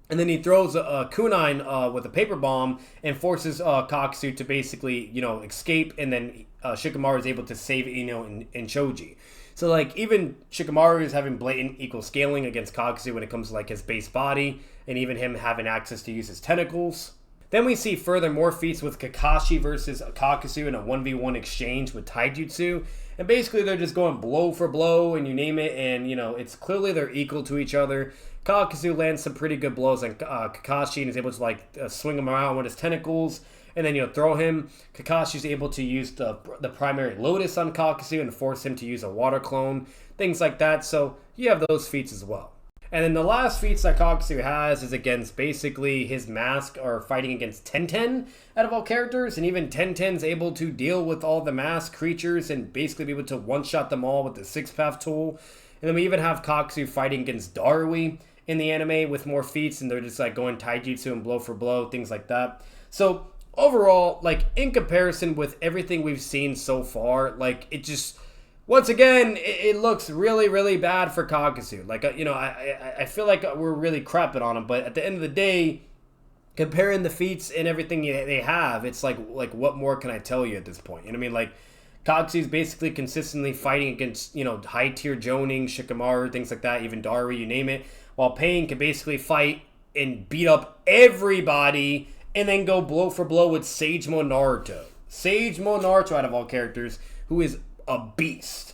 And then he throws a kunai with a paper bomb and forces Kakuzu to basically, you know, escape. And then Shikamaru is able to save Ino and Choji. So, like, even Shikamaru is having blatant equal scaling against Kakuzu when it comes to, like, his base body. And even him having access to use his tentacles. Then we see further more feats with Kakashi versus Kakuzu in a 1v1 exchange with taijutsu. And basically they're just going blow for blow and you name it. And, you know, it's clearly they're equal to each other. Kakuzu lands some pretty good blows on Kakashi and is able to, like, swing him around with his tentacles. And then, you know, throw him. Kakashi's able to use the primary Lotus on Kakuzu and force him to use a water clone. Things like that. So you have those feats as well. And then the last feats that Kakuzu has is against basically his mask or fighting against Tenten out of all characters. And even Tenten's able to deal with all the mask creatures and basically be able to one-shot them all with the six-path tool. And then we even have Kakuzu fighting against Darui in the anime with more feats. And they're just like going taijutsu and blow for blow, things like that. So overall, like, in comparison with everything we've seen so far, like, it just... Once again, it looks really, really bad for Kakuzu. Like, you know, I feel like we're really crapping on him. But at the end of the day, comparing the feats and everything they have, it's like what more can I tell you at this point? You know what I mean? Like, Kakuzu's basically consistently fighting against, you know, high-tier Jonin, Shikamaru, things like that, even Darui, you name it. While Pain can basically fight and beat up everybody and then go blow for blow with Sagemo Naruto. Sagemo Naruto, out of all characters, who is a beast.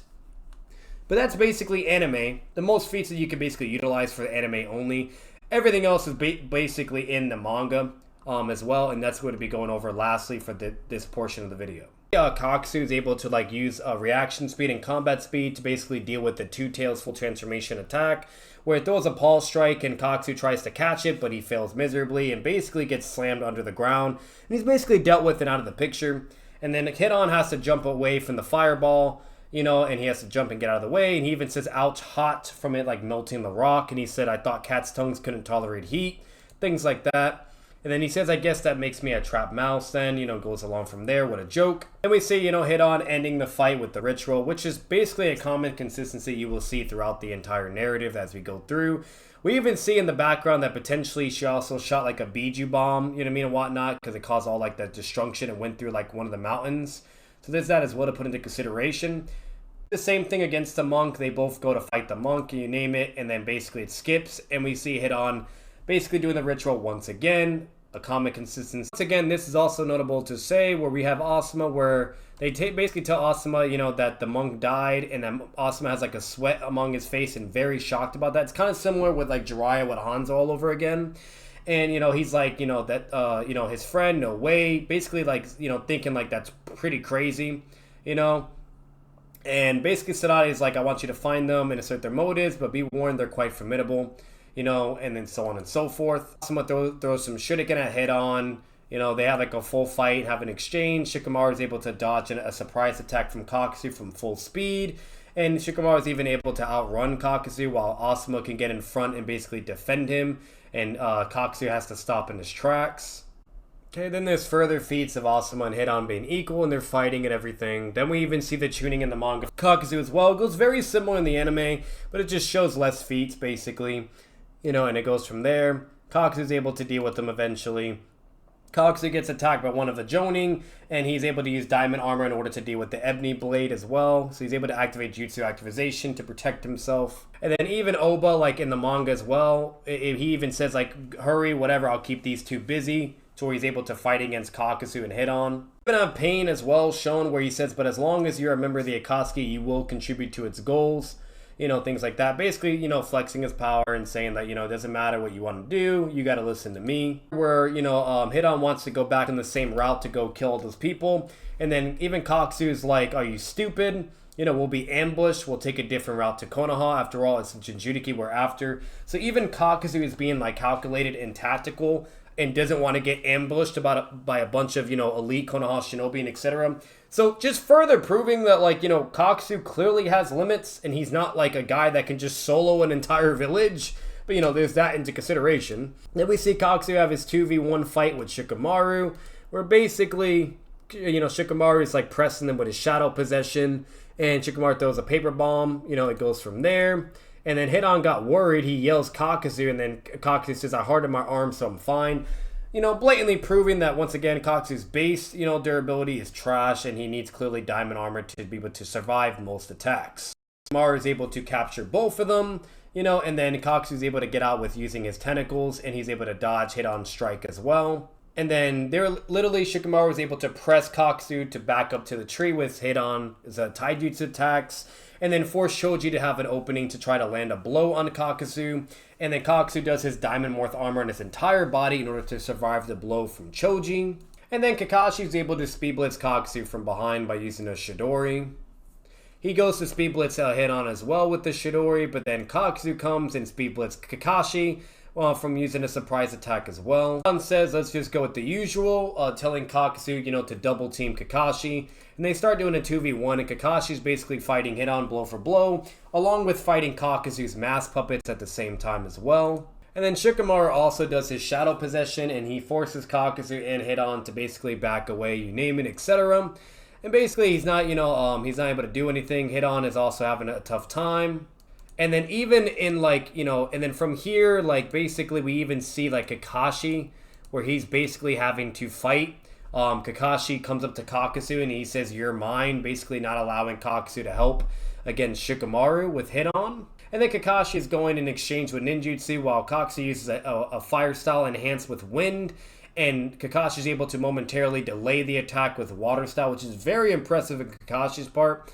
But that's basically anime. The most feats that you can basically utilize for the anime only. Everything else is basically in the manga as well, and that's going to be going over lastly for this portion of the video. Kakuzu is able to, like, use reaction speed and combat speed to basically deal with the Two Tails full transformation attack, where it throws a pulse strike and Kakuzu tries to catch it, but he fails miserably and basically gets slammed under the ground, and he's basically dealt with and out of the picture. And then Hit-On has to jump away from the fireball, and he has to jump and get out of the way. And he even says, ouch, hot from it, like melting the rock. And he said, I thought cats' tongues couldn't tolerate heat, things like that. And then he says, I guess that makes me a trapped mouse then, goes along from there. What a joke. And we see, Hit On ending the fight with the ritual, which is basically a common consistency you will see throughout the entire narrative as we go through. We even see in the background that potentially she also shot like a Biju bomb, and whatnot, because it caused all like that destruction and went through like one of the mountains. So there's that as well to put into consideration. The same thing against the monk. They both go to fight the monk, you name it, and then basically it skips, and we see Hit On basically doing the ritual once again. A common consistency. Once again, this is also notable to say where we have Asuma, where they basically tell Asuma, that the monk died, and then Asuma has like a sweat among his face and very shocked about that. It's kind of similar with like Jiraiya with Hanzo all over again. And, he's like, that, his friend, no way. Basically, like, thinking like that's pretty crazy, And basically, Tsunade is like, I want you to find them and assert their motives, but be warned, they're quite formidable. And then so on and so forth. Asuma throws some shuriken at Hit On. They have like a full fight, have an exchange. Shikamaru is able to dodge a surprise attack from Kakuzu from full speed. And Shikamaru is even able to outrun Kakuzu while Asuma can get in front and basically defend him. And Kakuzu has to stop in his tracks. Okay, then there's further feats of Asuma and Hit On being equal, and they're fighting and everything. Then we even see the tuning in the manga. Kakuzu as well. It goes very similar in the anime, but it just shows less feats, basically. And it goes from there. Kakuzu is able to deal with them eventually. Kakuzu gets attacked by one of the Jonin, and he's able to use diamond armor in order to deal with the ebony blade as well. So he's able to activate jutsu activation to protect himself. And then even Oba, like in the manga as well, he even says like, hurry, whatever, I'll keep these two busy. So where he's able to fight against Kakuzu and Hit On. Even have Pain as well shown where he says, but as long as you're a member of the Akatsuki, you will contribute to its goals. Things like that. Basically, flexing his power and saying that, it doesn't matter what you want to do, you got to listen to me. Where, Hit On wants to go back in the same route to go kill all those people. And then even Kakuzu is like, are you stupid? We'll be ambushed. We'll take a different route to Konoha. After all, it's Jinchuriki we're after. So even Kakuzu is being like calculated and tactical and doesn't want to get ambushed by a bunch of, elite Konoha shinobi and etc. So just further proving that, like, Kakuzu clearly has limits and he's not like a guy that can just solo an entire village. But, there's that into consideration. Then we see Kakuzu have his 2v1 fight with Shikamaru, where basically, Shikamaru is like pressing him with his shadow possession, and Shikamaru throws a paper bomb, it goes from there. And then Hit On got worried, he yells Kakuzu, and then Kakuzu says, I hardened my arm, so I'm fine. Blatantly proving that, once again, Kakuzu's base, durability is trash, and he needs clearly diamond armor to be able to survive most attacks. Maru is able to capture both of them, and then Kakuzu's able to get out with using his tentacles, and he's able to dodge Hit On strike as well. And then Shikamaru was able to press Kakuzu to back up to the tree with Hit On's taijutsu attacks, and then force Shoji to have an opening to try to land a blow on Kakuzu. And then Kakuzu does his diamond morph armor on his entire body in order to survive the blow from Choji. And then Kakashi is able to speed blitz Kakuzu from behind by using a Chidori. He goes to speed blitz Hit On as well with the Chidori, but then Kakuzu comes and speed blitz Kakashi from using a surprise attack as well. On says, let's just go with the usual, telling Kakuzu, to double team Kakashi. And they start doing a 2v1, and Kakashi's basically fighting Hit On blow for blow, along with fighting Kakuzu's mask puppets at the same time as well. And then Shikamaru also does his shadow possession, and he forces Kakuzu and Hit On to basically back away, you name it, etc. And basically he's not, he's not able to do anything. Hit On is also having a tough time. And then even in like, and then from here, like basically we even see like Kakashi, where he's basically having to fight. Kakashi comes up to Kakuzu and he says, you're mine, basically not allowing Kakuzu to help against Shikamaru with Hit On. And then Kakashi is going in exchange with ninjutsu while Kakuzu uses a fire style enhanced with wind. And Kakashi is able to momentarily delay the attack with water style, which is very impressive on Kakashi's part.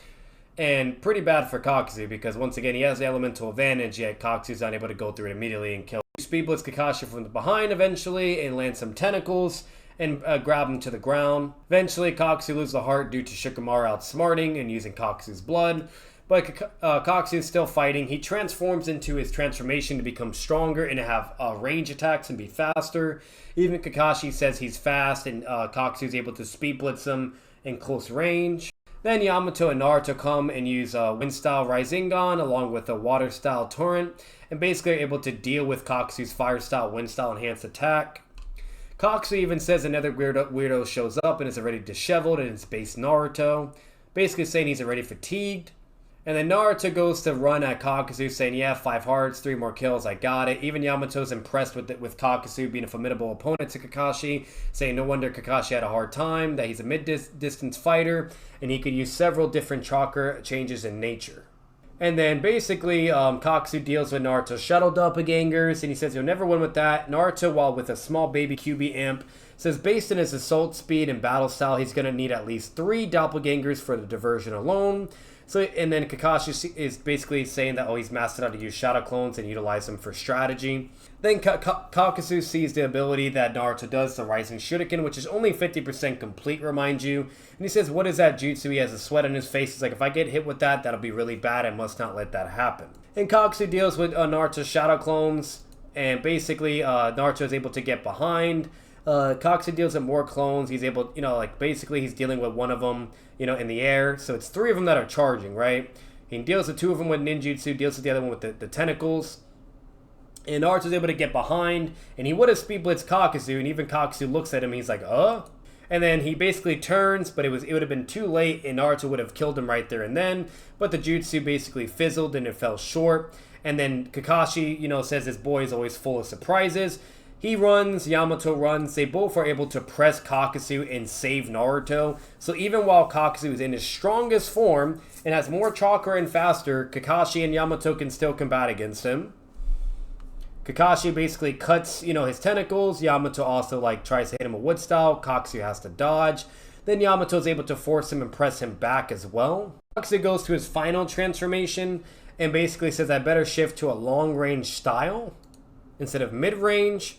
And pretty bad for Kakuzu because, once again, he has the elemental advantage, yet Kakuzu's not able to go through it immediately and kill. Speed blitz Kakashi from the behind eventually and land some tentacles and grab him to the ground. Eventually, Kakuzu loses the heart due to Shikamaru outsmarting and using Kakuzu's blood. But Kakuzu is still fighting. He transforms into his transformation to become stronger and to have range attacks and be faster. Even Kakashi says he's fast, and Kakuzu is able to speed blitz him in close range. Then Yamato and Naruto come and use Wind-style Rasengan along with a Water-style Torrent, and basically are able to deal with Kakuzu's Fire-style Wind-style enhanced attack. Kakuzu even says another weirdo shows up and is already disheveled, and it's based Naruto, basically saying he's already fatigued. And then Naruto goes to run at Kakuzu, saying, yeah, 5 hearts, 3 more kills, I got it. Even Yamato's impressed with Kakuzu being a formidable opponent to Kakashi, saying no wonder Kakashi had a hard time, that he's a mid-distance fighter, and he could use several different chakra changes in nature. And then basically, Kakuzu deals with Naruto's shadow doppelgangers, and he says he'll never win with that. Naruto, while with a small baby QB imp, says based on his assault speed and battle style, he's going to need at least 3 doppelgangers for the diversion alone. So, and then Kakashi is basically saying that, he's mastered how to use shadow clones and utilize them for strategy. Then Kakuzu sees the ability that Naruto does, the Rising Shuriken, which is only 50% complete, remind you. And he says, what is that jutsu? He has a sweat on his face. He's like, if I get hit with that, that'll be really bad. I must not let that happen. And Kakuzu deals with Naruto's shadow clones, and basically Naruto is able to get behind. Kakuzu deals with more clones. He's able, basically he's dealing with one of them, in the air. So it's 3 of them that are charging, right? He deals with 2 of them with ninjutsu, deals with the other one with the tentacles. And Naruto's able to get behind, and he would have speed blitzed Kakuzu, and even Kakuzu looks at him, and he's like, And then he basically turns, but it would have been too late, and Naruto would have killed him right there and then. But the jutsu basically fizzled, and it fell short. And then Kakashi, says his boy is always full of surprises. He runs, Yamato runs, they both are able to press Kakuzu and save Naruto. So even while Kakuzu is in his strongest form and has more chakra and faster, Kakashi and Yamato can still combat against him. Kakashi basically cuts, his tentacles. Yamato also, tries to hit him with wood style. Kakuzu has to dodge. Then Yamato is able to force him and press him back as well. Kakuzu goes to his final transformation and basically says, I better shift to a long-range style instead of mid-range.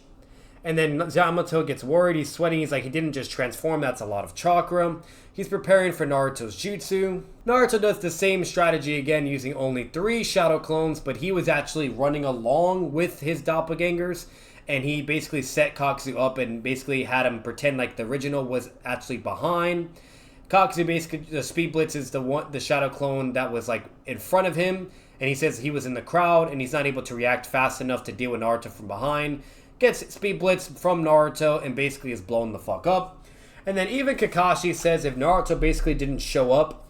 And then Yamato gets worried, he's sweating, he's like, he didn't just transform, that's a lot of chakra. He's preparing for Naruto's jutsu. Naruto does the same strategy again, using only 3 shadow clones, but he was actually running along with his doppelgangers, and he basically set Kakuzu up and basically had him pretend like the original was actually behind. Kakuzu basically, the speed blitz is the shadow clone that was in front of him, and he says he was in the crowd, and he's not able to react fast enough to deal with Naruto from behind. Gets speed blitz from Naruto and basically is blown the fuck up. And then even Kakashi says if Naruto basically didn't show up,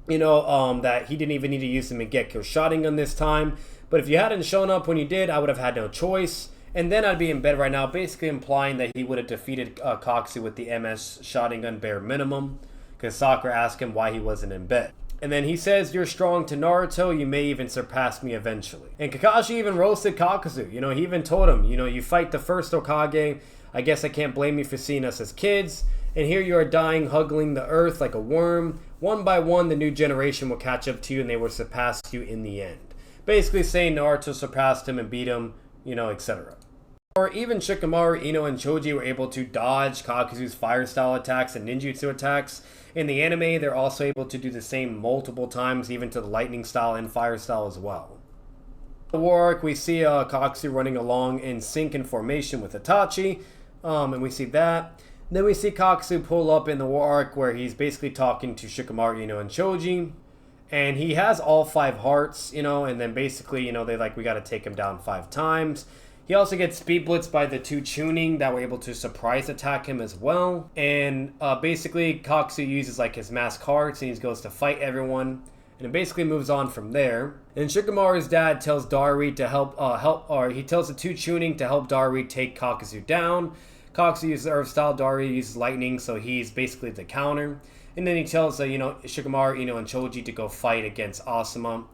that he didn't even need to use the Mangekyo Sharingan this time. But if you hadn't shown up when you did, I would have had no choice. And then I'd be in bed right now, basically implying that he would have defeated Kakuzu with the MS Sharingan bare minimum. Because Sakura asked him why he wasn't in bed. And then he says, you're strong to Naruto, you may even surpass me eventually. And Kakashi even roasted Kakuzu. He even told him, you fight the first Hokage. I guess I can't blame you for seeing us as kids. And here you are dying, hugging the earth like a worm. One by one, the new generation will catch up to you and they will surpass you in the end. Basically saying Naruto surpassed him and beat him, etc. Or even Shikamaru, Ino, and Choji were able to dodge Kakuzu's fire-style attacks and ninjutsu attacks. In the anime, they're also able to do the same multiple times, even to the lightning style and fire style as well. In the war arc, we see Kakuzu running along in sync and formation with Itachi, and we see that. Then we see Kakuzu pull up in the war arc where he's basically talking to Shikamaru, Ino, and Choji. And he has all 5 hearts, and then basically, we gotta take him down 5 times. He also gets speed blitzed by the 2 Chunin that were able to surprise attack him as well. And basically, Kakuzu uses his mask hearts and he goes to fight everyone. And it basically moves on from there. And Shikamaru's dad tells Dari to he tells the 2 Chunin to help Dari take Kakuzu down. Kakuzu uses Earth style, Dari uses lightning, so he's basically the counter. And then he tells Shikamaru, Ino, and Choji to go fight against Asuma.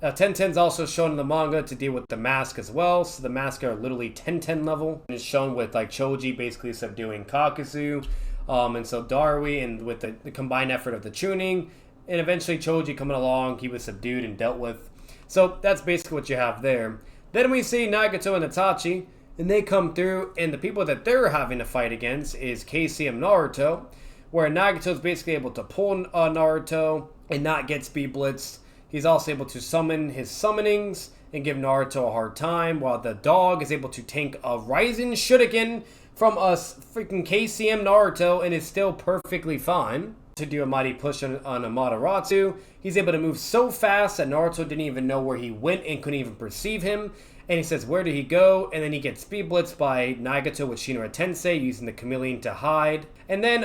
Tenten's also shown in the manga to deal with the mask as well. So the mask are literally 10-10 level. And it's shown with Choji basically subduing Kakuzu. And so Darui, and with the combined effort of the Chunin. And eventually Choji coming along, he was subdued and dealt with. So that's basically what you have there. Then we see Nagato and Itachi. And they come through. And the people that they're having to fight against is Casey and Naruto. Where Nagato is basically able to pull Naruto and not get speed blitzed. He's also able to summon his summonings and give Naruto a hard time, while the dog is able to tank a Rising Shuriken from us freaking KCM Naruto and is still perfectly fine. to do a mighty push on Amaterasu. He's able to move so fast that Naruto didn't even know where he went and couldn't even perceive him. And he says, where did he go? And then he gets speed blitzed by Nagato with Shinra Tensei using the chameleon to hide. And then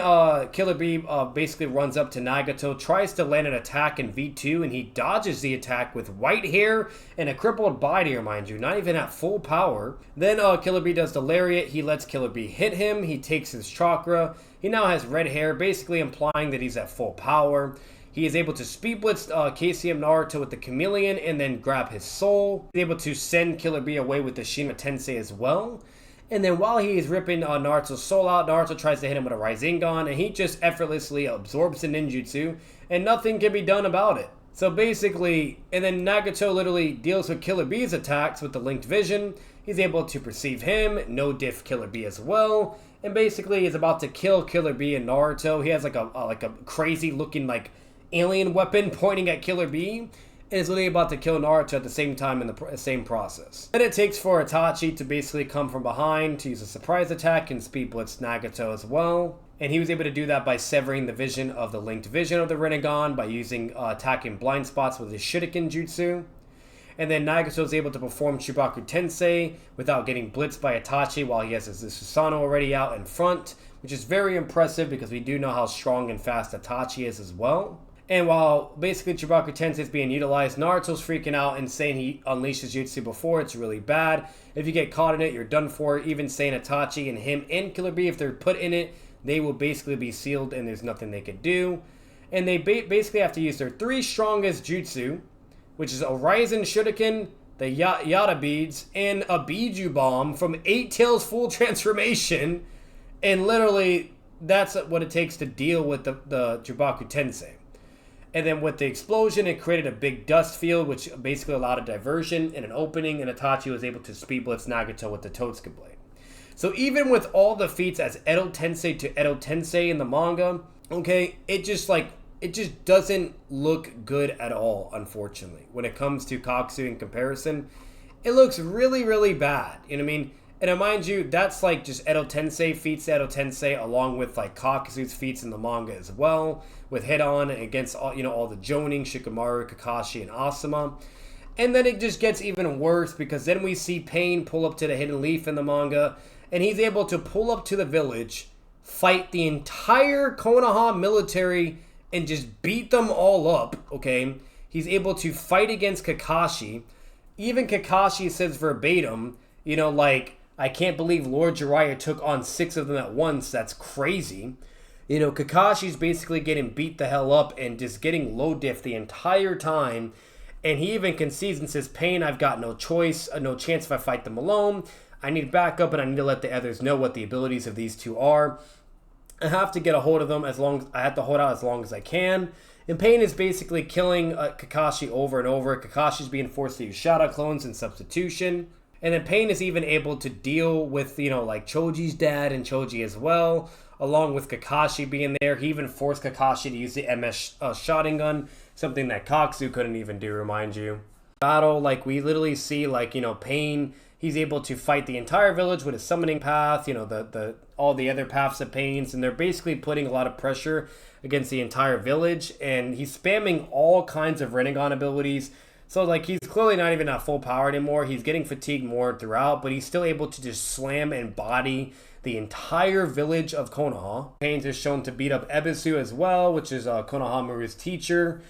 Killer Bee basically runs up to Nagato, tries to land an attack in V2, and he dodges the attack with white hair and a crippled body, mind you, not even at full power. Then Killer Bee does the lariat. He lets Killer Bee hit him. He takes his chakra. He now has red hair, basically implying that he's at full power. He is able to speed blitz KCM Naruto with the chameleon and then grab his soul. He's able to send Killer Bee away with the Shinra Tensei as well. And then while he is ripping Naruto's soul out, Naruto tries to hit him with a Rasengan, and he just effortlessly absorbs the ninjutsu, and nothing can be done about it. So basically, and then Nagato literally deals with Killer Bee's attacks with the linked vision. He's able to perceive him, no diff Killer Bee as well, and basically is about to kill Killer Bee and Naruto. He has like a crazy looking like alien weapon pointing at Killer Bee, and is literally about to kill Naruto at the same time in the same process. Then it takes for Itachi to basically come from behind to use a surprise attack and speed blitz Nagato as well. And he was able to do that by severing the vision of the linked vision of the Rinnegan by using attacking blind spots with his Shuriken Jutsu. And then Nagato is able to perform Chubaku Tensei without getting blitzed by Itachi while he has his Susanoo already out in front, which is very impressive because we do know how strong and fast Itachi is as well. And while basically Chubaku Tensei is being utilized, Naruto's freaking out and saying he unleashed his jutsu before. It's really bad. If you get caught in it, you're done for. Even saying Itachi and him and Killer Bee, if they're put in it, they will basically be sealed and there's nothing they could do. And they basically have to use their three strongest jutsu, which is a Ryzen Shuriken, the Yada Beads, and a Biju Bomb from Eight Tails Full Transformation. And literally, that's what it takes to deal with the Chubaku Tensei. And then with the explosion, it created a big dust field, which basically allowed a diversion and an opening, and Itachi was able to speed blitz Nagato with the Totsuka Blade. So even with all the feats as Edo Tensei to Edo Tensei in the manga, okay, it just doesn't look good at all, unfortunately. When it comes to Kakuzu in comparison, it looks really, really bad. You know what I mean? And mind you, that's like just Edo Tensei feats Edo Tensei along with like Kakuzu's feats in the manga as well, with Hit-On against all the Jonin, Shikamaru, Kakashi, and Asuma. And then it just gets even worse because then we see Pain pull up to the Hidden Leaf in the manga, and he's able to pull up to the village, fight the entire Konoha military, and just beat them all up, okay? He's able to fight against Kakashi. Even Kakashi says verbatim, I can't believe Lord Jiraiya took on 6 of them at once. That's crazy. Kakashi's basically getting beat the hell up and just getting low diff the entire time. And he even concedes and says, Pain, I've got no choice, no chance if I fight them alone. I need backup and I need to let the others know what the abilities of these two are. I have to get a hold of them I have to hold out as long as I can. And Pain is basically killing Kakashi over and over. Kakashi's being forced to use Shada clones in substitution. And then Pain is even able to deal with, like Choji's dad and Choji as well, along with Kakashi being there. He even forced Kakashi to use the MS Sharingan, something that Kakuzu couldn't even do, remind you. Battle, we literally see, Pain, he's able to fight the entire village with his summoning path, all the other paths of Pains, and they're basically putting a lot of pressure against the entire village, and he's spamming all kinds of Rinnegan abilities. So, he's clearly not even at full power anymore. He's getting fatigued more throughout, but he's still able to just slam and body the entire village of Konoha. Pains is shown to beat up Ebisu as well, which is Konohamaru's teacher,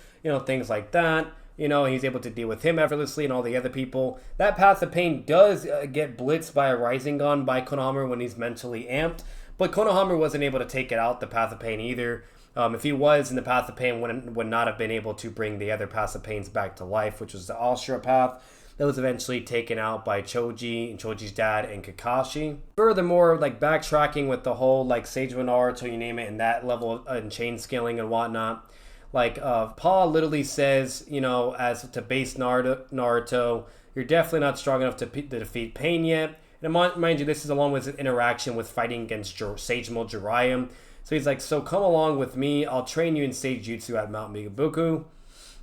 things like that. He's able to deal with him effortlessly and all the other people. That Path of Pain does get blitzed by a Rasengan by Konohamaru when he's mentally amped, but Konohamaru wasn't able to take it out, the Path of Pain, either. If he was in the Path of Pain, would not have been able to bring the other Paths of Pains back to life, which was the Ashura path that was eventually taken out by Choji and Choji's dad and Kakashi. Furthermore, backtracking with the whole Seijima Naruto, you name it, and that level of chain scaling and whatnot. Paul literally says, as to base Naruto, you're definitely not strong enough to defeat Pain yet. And mind you, this is along with his interaction with fighting against Seijima Jiraiya. So he's like, so come along with me. I'll train you in Sage Jutsu at Mount Migabuku.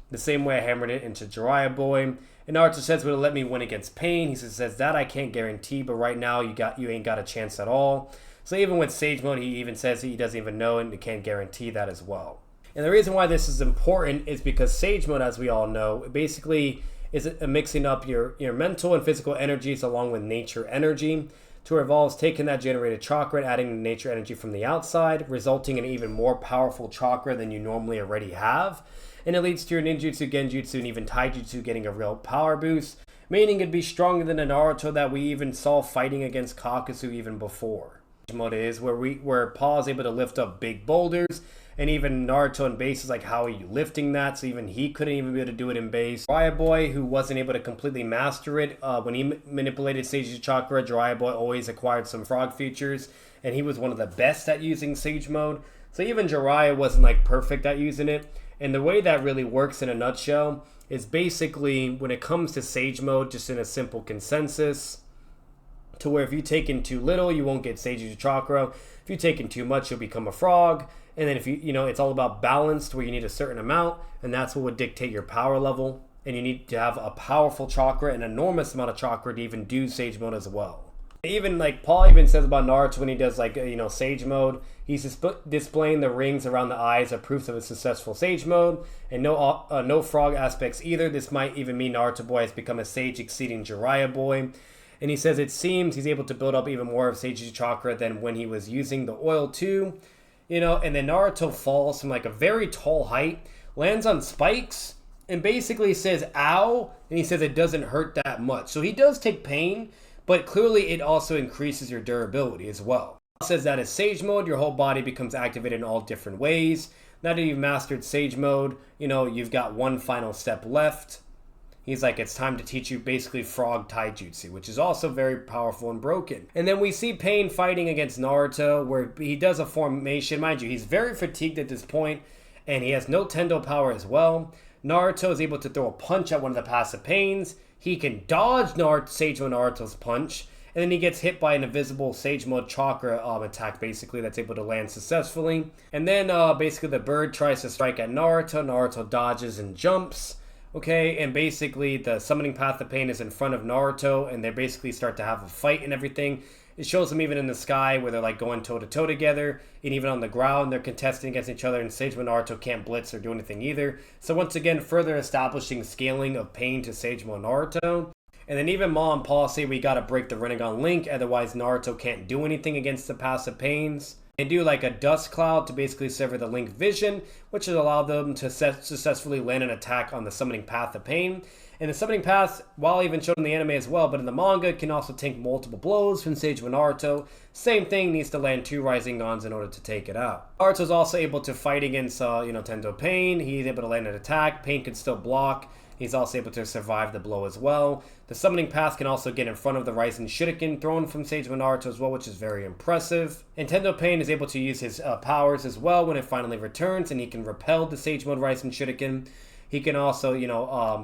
The same way I hammered it into Jiraiya Boy. And Naruto says, will it let me win against Pain? He says that I can't guarantee, but right now you ain't got a chance at all. So even with Sage Mode, he even says he doesn't even know and he can't guarantee that as well. And the reason why this is important is because Sage Mode, as we all know, basically is a mixing up your mental and physical energies along with nature energy to involves taking that generated chakra and adding nature energy from the outside, resulting in an even more powerful chakra than you normally already have. And it leads to your ninjutsu, genjutsu, and even taijutsu getting a real power boost, meaning it'd be stronger than the Naruto that we even saw fighting against Kakuzu even before. Mode is where Paul is able to lift up big boulders, and even Naruto in base is like, how are you lifting that? So even he couldn't even be able to do it in base. Jiraiya Boy, who wasn't able to completely master it, when he manipulated Sage Chakra, Jiraiya Boy always acquired some frog features, and he was one of the best at using Sage Mode. So even Jiraiya wasn't like perfect at using it. And the way that really works in a nutshell is basically when it comes to Sage Mode, just in a simple consensus, to where if you take in too little, you won't get Sage Chakra. If you take in too much, you'll become a frog. And then if it's all about balanced, where you need a certain amount, and that's what would dictate your power level. And you need to have a powerful chakra, an enormous amount of chakra to even do Sage Mode as well. Even like Paul even says about Naruto when he does like Sage Mode, he's displaying the rings around the eyes are proofs of a successful Sage Mode, and no frog aspects either. This might even mean Naruto Boy has become a sage exceeding Jiraiya Boy. And he says it seems he's able to build up even more of Sage Chakra than when he was using the oil too. And then Naruto falls from like a very tall height, lands on spikes, and basically says, ow, and he says it doesn't hurt that much. So he does take pain, but clearly it also increases your durability as well. It says that as Sage Mode, your whole body becomes activated in all different ways. Now that you've mastered Sage Mode, you've got one final step left. He's like, it's time to teach you basically frog taijutsu, which is also very powerful and broken. And then we see Pain fighting against Naruto, where he does a formation. Mind you, he's very fatigued at this point, and he has no Tendo power as well. Naruto is able to throw a punch at one of the passive Pains. He can dodge Sage Mode Naruto's punch, and then he gets hit by an invisible Sage Mode Chakra attack, basically, that's able to land successfully. And then basically the bird tries to strike at Naruto. Naruto dodges and jumps. Okay, and basically the summoning path of pain is in front of Naruto, and they basically start to have a fight and everything. It shows them even in the sky where they're like going toe to toe together, and even on the ground they're contesting against each other, and Sage Mode Naruto can't blitz or do anything either. So once again, further establishing scaling of pain to Sage Mode Naruto. And then even Ma and Paul say we gotta break the Rinnegan link, otherwise Naruto can't do anything against the passive pains. They do like a dust cloud to basically sever the link vision, which will allow them to successfully land an attack on the summoning path of pain. And the summoning path, while even shown in the anime as well, but in the manga, can also take multiple blows from Sage Mode Naruto. Same thing, needs to land 2 Rising Gons in order to take it out. Naruto's also able to fight against Tendo Pain. He's able to land an attack. Pain can still block. He's also able to survive the blow as well. The summoning path can also get in front of the Rising Shuriken thrown from Sage Mode Naruto as well, which is very impressive. And Tendo Pain is able to use his powers as well when it finally returns, and he can repel the Sage Mode Rising Shuriken. He can also,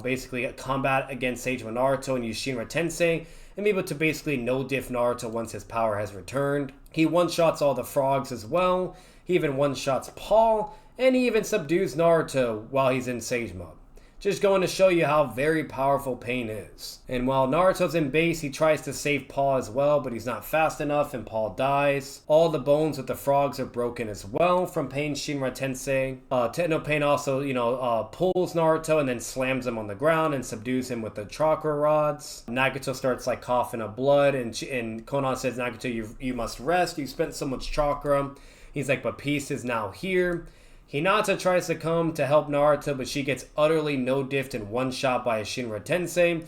basically combat against Sage Mode Naruto and use Shinra Tensei, and be able to basically no-diff Naruto once his power has returned. He one-shots all the frogs as well. He even one-shots Paul, and he even subdues Naruto while he's in Sage Mode. Just going to show you how very powerful Pain is. And while Naruto's in base, he tries to save Paul as well, but he's not fast enough and Paul dies. All the bones with the frogs are broken as well from Pain's Shinra Tensei. Tendo Pain also, pulls Naruto and then slams him on the ground and subdues him with the chakra rods. Nagato starts like coughing up blood, and Konan says, Nagato, you must rest. You spent so much chakra. He's like, but peace is now here. Hinata tries to come to help Naruto, but she gets utterly no-diffed and one-shot by a Shinra Tensei,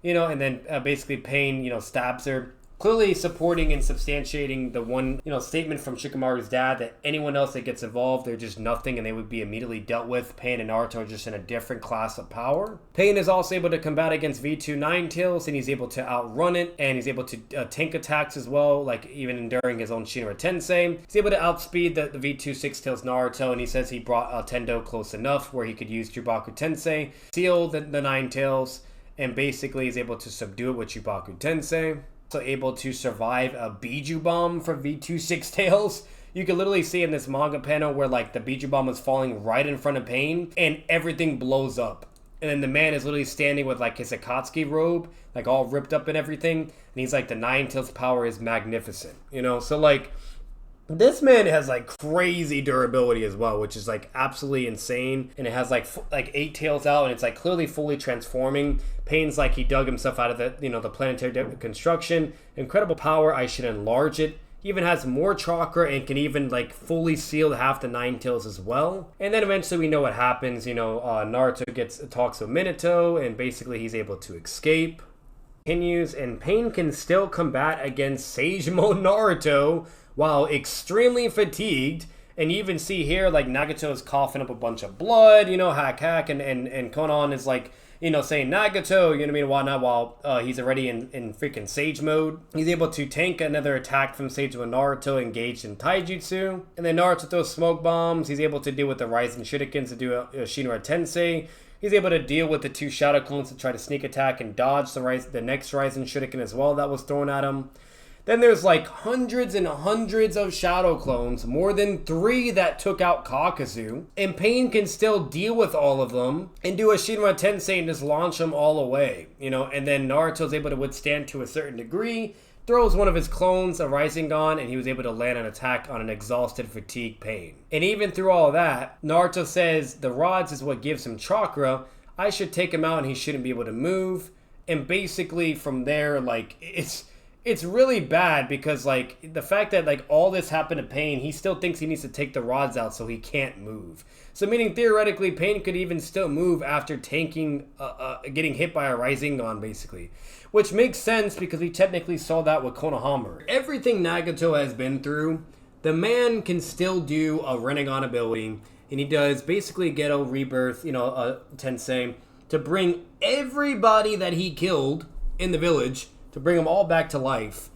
and then basically Pain, stabs her. Clearly supporting and substantiating the one, statement from Shikamaru's dad that anyone else that gets involved, they're just nothing and they would be immediately dealt with. Pain and Naruto are just in a different class of power. Pain is also able to combat against V2 Ninetales, and he's able to outrun it, and he's able to tank attacks as well, like even enduring his own Shinra Tensei. He's able to outspeed the V2 Six-Tails Naruto, and he says he brought Tendo close enough where he could use Jubaku Tensei, seal the Ninetales, and basically is able to subdue it with Jubaku Tensei. Also able to survive a Biju Bomb from V2 Six-Tails. You can literally see in this manga panel where like the Biju Bomb is falling right in front of Pain and everything blows up. And then the man is literally standing with like his Akatsuki robe, like all ripped up and everything. And he's like, the Ninetales power is magnificent, So like, This man has like crazy durability as well, which is like absolutely insane. And it has like 8 tails out, and it's like clearly fully transforming. Pain's like he dug himself out of the planetary construction. Incredible power. I should enlarge it. He even has more chakra and can even like fully seal half the 9 tails as well. And then eventually we know what happens. Naruto talks with Minato, and basically he's able to escape. Continues, and Pain can still combat against Sage Mode Naruto while extremely fatigued. And you even see here, like, Nagato is coughing up a bunch of blood, hack, and Konan is like, saying Nagato, you know what I mean, whatnot, while he's already in freaking Sage Mode. He's able to tank another attack from Sage Mode Naruto engaged in Taijutsu. And then Naruto throws smoke bombs. He's able to deal with the Rising Shurikens to do a Shinra Tensei. He's able to deal with the 2 Shadow Clones to try to sneak attack and dodge the next Rising Shuriken as well that was thrown at him. Then there's like hundreds and hundreds of Shadow Clones, more than 3 that took out Kakuzu. And Pain can still deal with all of them and do a Shinra Tensei and just launch them all away. And then Naruto's able to withstand to a certain degree, throws one of his clones, a Rasengan, and he was able to land an attack on an exhausted, fatigued Pain. And even through all of that, Naruto says the rods is what gives him chakra. I should take him out and he shouldn't be able to move. And basically from there, like, it's really bad because, like, the fact that, like, all this happened to Pain, he still thinks he needs to take the rods out so he can't move. So meaning, theoretically, Pain could even still move after tanking, getting hit by a Rasengan, basically. Which makes sense because we technically saw that with Konohamaru. Everything Nagato has been through, the man can still do a Rinnegan ability, and he does basically Geto Rebirth, a Tensei, to bring everybody that he killed in the village, to bring them all back to life.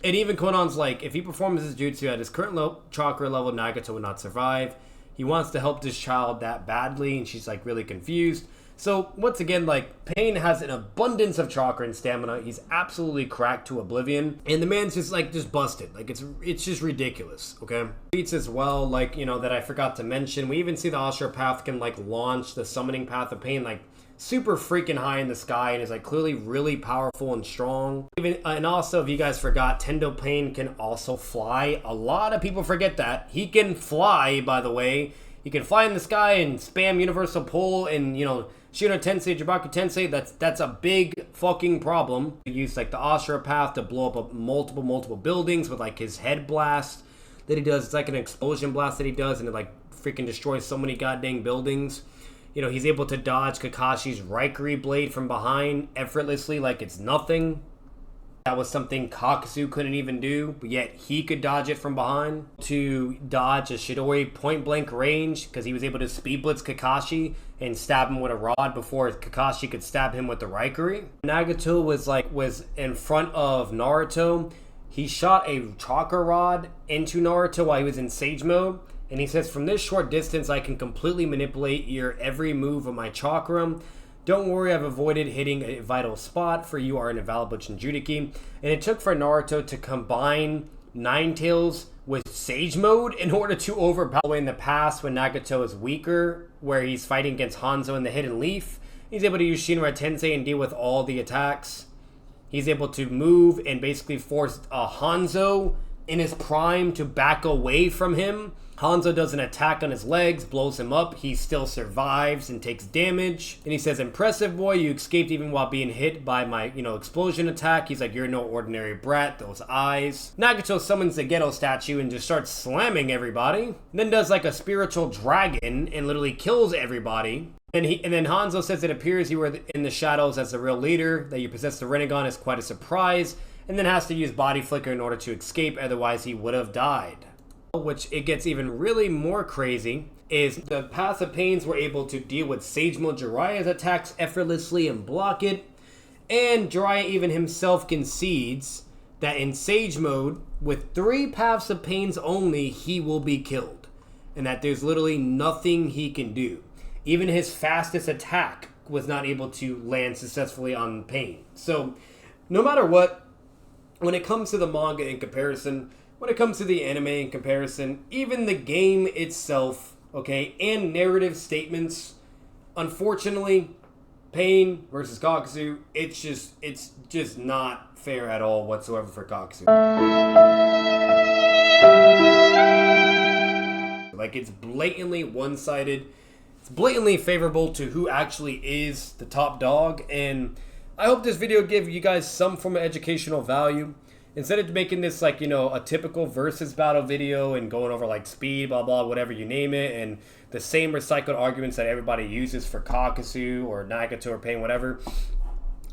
And even Konan's like, if he performs his jutsu at his current chakra level, Nagato would not survive. He wants to help this child that badly, and she's like really confused. So once again, like, Pain has an abundance of chakra and stamina. He's absolutely cracked to oblivion, and the man's just busted. Like, it's just ridiculous. Okay, beats as well, like, that I forgot to mention. We even see the Ashura Path can like launch the summoning path of Pain, like, super freaking high in the sky, and is like clearly really powerful and strong. And also, if you guys forgot, Tendo Pain can also fly. A lot of people forget that he can fly. By the way, he can fly in the sky and spam universal pull and Shinra Tensei, Jibaku Tensei. That's a big fucking problem. He used like the Ashura Path to blow up multiple buildings with like his head blast that he does. It's like an explosion blast that he does, and it like freaking destroys so many goddamn buildings. He's able to dodge Kakashi's Raikiri blade from behind effortlessly like it's nothing. That was something Kakuzu couldn't even do, but yet he could dodge it from behind. To dodge a Chidori point blank range, because he was able to speed blitz Kakashi and stab him with a rod before Kakashi could stab him with the Raikiri. Nagato was in front of Naruto. He shot a chakra rod into Naruto while he was in Sage Mode. And he says, from this short distance, I can completely manipulate your every move of my chakra. Don't worry, I've avoided hitting a vital spot, for you are an invaluable Jinchuriki. And it took for Naruto to combine 9 tails with Sage Mode in order to overpower in the past when Nagato is weaker, where he's fighting against Hanzo in the Hidden Leaf. He's able to use Shinra Tensei and deal with all the attacks. He's able to move and basically force Hanzo in his prime to back away from him. Hanzo does an attack on his legs, blows him up. He still survives and takes damage. And he says, impressive boy, you escaped even while being hit by my, explosion attack. He's like, you're no ordinary brat, those eyes. Nagato summons the Geto statue and just starts slamming everybody. And then does like a spiritual dragon and literally kills everybody. And then Hanzo says it appears you were in the shadows as the real leader, that you possess the Rinnegan is quite a surprise, and then has to use body flicker in order to escape, otherwise he would have died. Which it gets even really more crazy, is the Path of Pains were able to deal with Sage Mode Jiraiya's attacks effortlessly and block it. And Jiraiya even himself concedes that in Sage Mode, with 3 Paths of Pains only, he will be killed. And that there's literally nothing he can do. Even his fastest attack was not able to land successfully on Pain. So, no matter what, when it comes to the manga in comparison, when it comes to the anime in comparison, even the game itself, okay, and narrative statements, unfortunately, Pain versus Kakuzu, it's just not fair at all whatsoever for Kakuzu. Like, it's blatantly one-sided. It's blatantly favorable to who actually is the top dog, and I hope this video gave you guys some form of educational value. Instead of making this like, you know, a typical versus battle video and going over like speed, blah, blah, whatever you name it, and the same recycled arguments that everybody uses for Kakuzu or Nagato or Pain, whatever,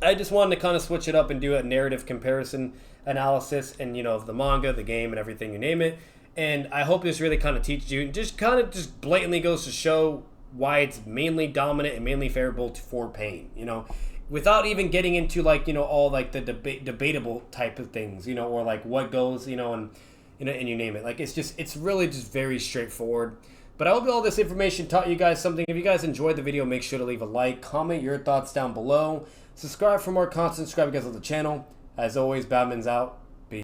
I just wanted to kind of switch it up and do a narrative comparison analysis and, you know, of the manga, the game, and everything, you name it. And I hope this really kind of teaches you and just kind of just blatantly goes to show why it's mainly dominant and mainly favorable for Pain, you know, without even getting into like, you know, all like the debatable type of things, you know, or like what goes, you know, and you know, and you name it. Like, it's really just very straightforward. But I hope all this information taught you guys something. If you guys enjoyed the video, make sure to leave a like, comment your thoughts down below, subscribe for more content, subscribe if you guys love the channel. As always, Batman's out.